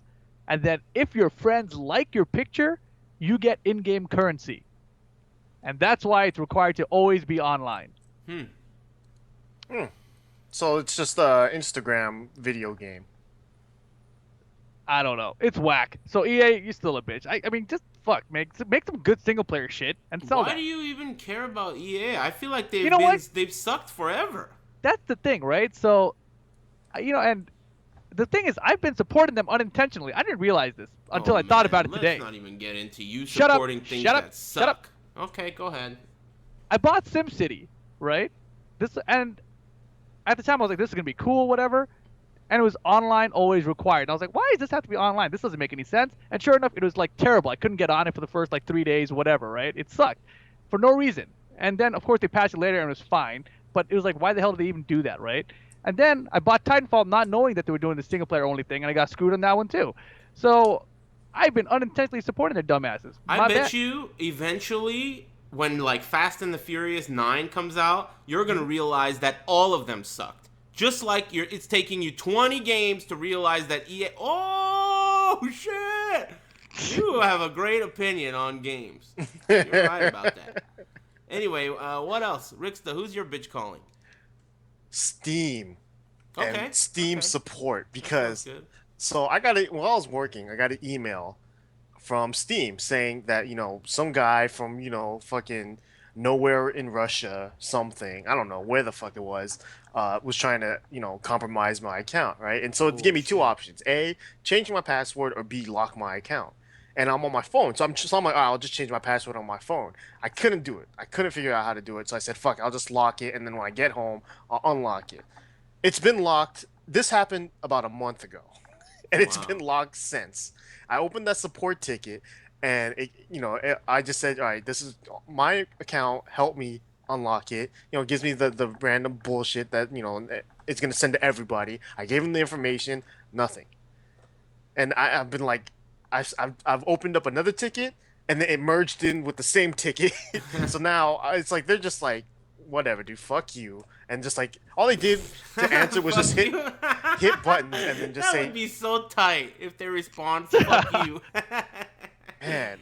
And then if your friends like your picture, you get in-game currency. And that's why it's required to always be online. So it's just a Instagram video game. I don't know. It's whack. So EA, you're still a bitch. I mean, just fuck, make some good single player shit and sell Why that. do you even care about EA? I feel like they've You know what? they've sucked forever. That's the thing, right? So, and the thing is, I've been supporting them unintentionally. I didn't realize this until I thought about it today. Let's not even get into you Shut up, supporting things shut up, that shut up. suck. Okay, go ahead. I bought SimCity, right? And at the time I was like, this is gonna be cool, whatever. And it was online always required. And I was like, why does this have to be online? This doesn't make any sense. And sure enough, it was like terrible. I couldn't get on it for the first like 3 days, whatever, right? It sucked for no reason. And then, of course, they patched it later and it was fine. But it was like, why the hell did they even do that, right? And then I bought Titanfall not knowing that they were doing the single player only thing, and I got screwed on that one too. So I've been unintentionally supporting their dumbasses. I bet you eventually, when like Fast and the Furious 9 comes out, you're gonna realize that all of them sucked. Just like it's taking you 20 games to realize that EA. Oh shit! You have a great opinion on games. You're right about that. Anyway, what else? Ricksta, who's your bitch calling? Steam. Okay. And Steam support, because Good. so I got it while I was working. I got an email from Steam saying that some guy from fucking nowhere in Russia, something, I don't know where the fuck it was trying to compromise my account, right? And so it gave me two options: A, changing my password, or B, lock my account. And I'm on my phone, so I'm like, all right, I'll just change my password on my phone. I couldn't do it. I couldn't figure out how to do it, so I said, fuck it, I'll just lock it, and then when I get home, I'll unlock it. It's been locked. This happened about a month ago, and it's been locked since. I opened that support ticket, and I just said, all right, this is my account. Help me unlock it. It gives me the random bullshit that it's gonna send to everybody. I gave him the information. Nothing. And I've been like, I've opened up another ticket, and then it merged in with the same ticket. So now it's like they're just like, whatever, dude, fuck you. And just like all they did to answer was just hit buttons and then just say. That would be so tight if they respond, fuck you. Man,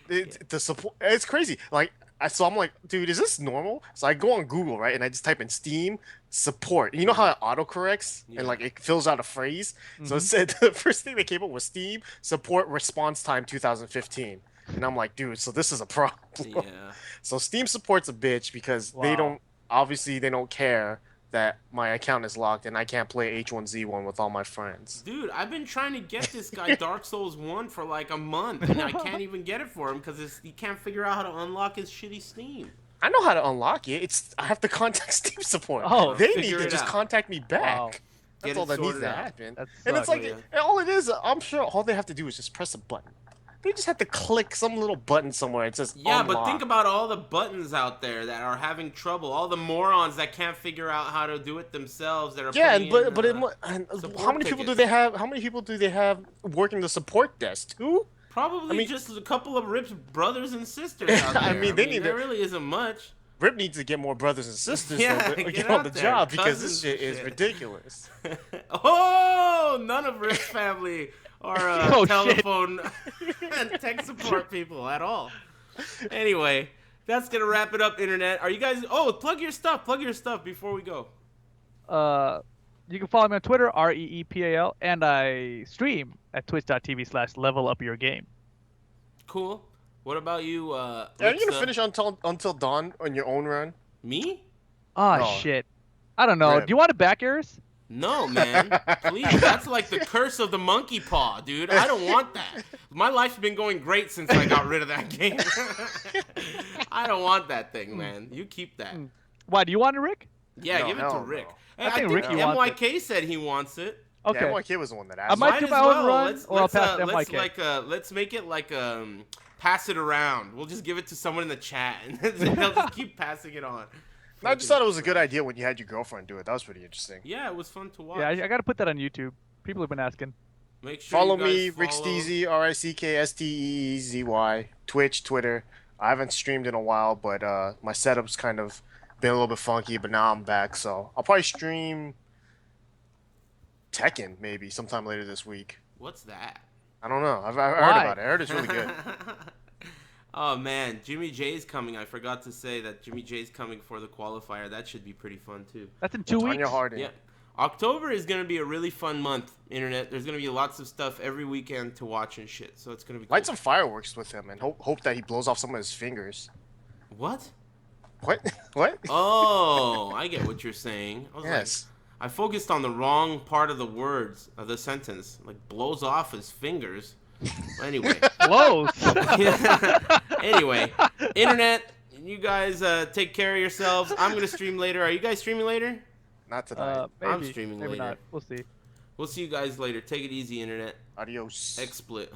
the support, it's crazy. Like I'm like, dude, is this normal? So I go on Google, right, and I just type in Steam support. You know how it autocorrects and like it fills out a phrase. So it said the first thing that came up was Steam support response time 2015, and I'm like, dude, so this is a problem. Yeah. So Steam support's a bitch because they don't care that my account is locked and I can't play H1Z1 with all my friends. Dude, I've been trying to get this guy Dark Souls 1 for like a month, and I can't even get it for him because he can't figure out how to unlock his shitty Steam. I know how to unlock it. I have to contact Steam support. Oh, they need to just contact me back. Wow. That's all that needs to happen. And it's like, and all it is, I'm sure all they have to do is just press a button. They just have to click some little button somewhere. It says unlock. But think about all the buttons out there that are having trouble. All the morons that can't figure out how to do it themselves. That are how many people do they have? How many people do they have working the support desk? Two? Probably just a couple of Rip's brothers and sisters out there. There really isn't much. Rip needs to get more brothers and sisters to get on the job because this shit is ridiculous. Oh, none of Rip's family are telephone and tech support people at all. Anyway, that's gonna wrap it up, internet. Are you guys? Oh, plug your stuff before we go. You can follow me on Twitter, REEPAL, and I stream at twitch.tv/levelupyourgame. Cool. What about you? Are you gonna finish until dawn on your own run? Me? Oh shit. I don't know. Rip. Do you want to back yours? No, man. Please. That's like the curse of the monkey paw, dude. I don't want that. My life's been going great since I got rid of that game. I don't want that thing, man. You keep that. Why, do you want it, Rick? Yeah, give it to Rick. No. Hey, I think Ricky MYK said he wants it. Okay. Yeah, MYK was the one that asked. I might do my own run, or I'll pass to MYK. Let's make it like pass it around. We'll just give it to someone in the chat, and they'll just keep passing it on. I just thought it was a good idea when you had your girlfriend do it. That was pretty interesting. Yeah, it was fun to watch. Yeah, I got to put that on YouTube. People have been asking. Make sure follow me, Rick Steezy, RickSteezy, Twitch, Twitter. I haven't streamed in a while, but my setup's kind of been a little bit funky, but now I'm back, so I'll probably stream Tekken maybe sometime later this week. What's that? I don't know. I've heard about it. I heard it's really good. Oh man, Jimmy J's coming. I forgot to say that Jimmy J's coming for the qualifier. That should be pretty fun too. That's in 2 weeks. Yeah. October is going to be a really fun month, internet. There's going to be lots of stuff every weekend to watch and shit. So it's going to be cool. Light some fireworks with him and hope that he blows off some of his fingers. What? What? Oh, I get what you're saying. I was yes. I focused on the wrong part of the words of the sentence. Like blows off his fingers. Anyway. Blows. Anyway, internet, you guys take care of yourselves. I'm going to stream later. Are you guys streaming later? Not tonight. Maybe, I'm streaming maybe later. Not. We'll see. We'll see you guys later. Take it easy, internet. Adios. XSplit.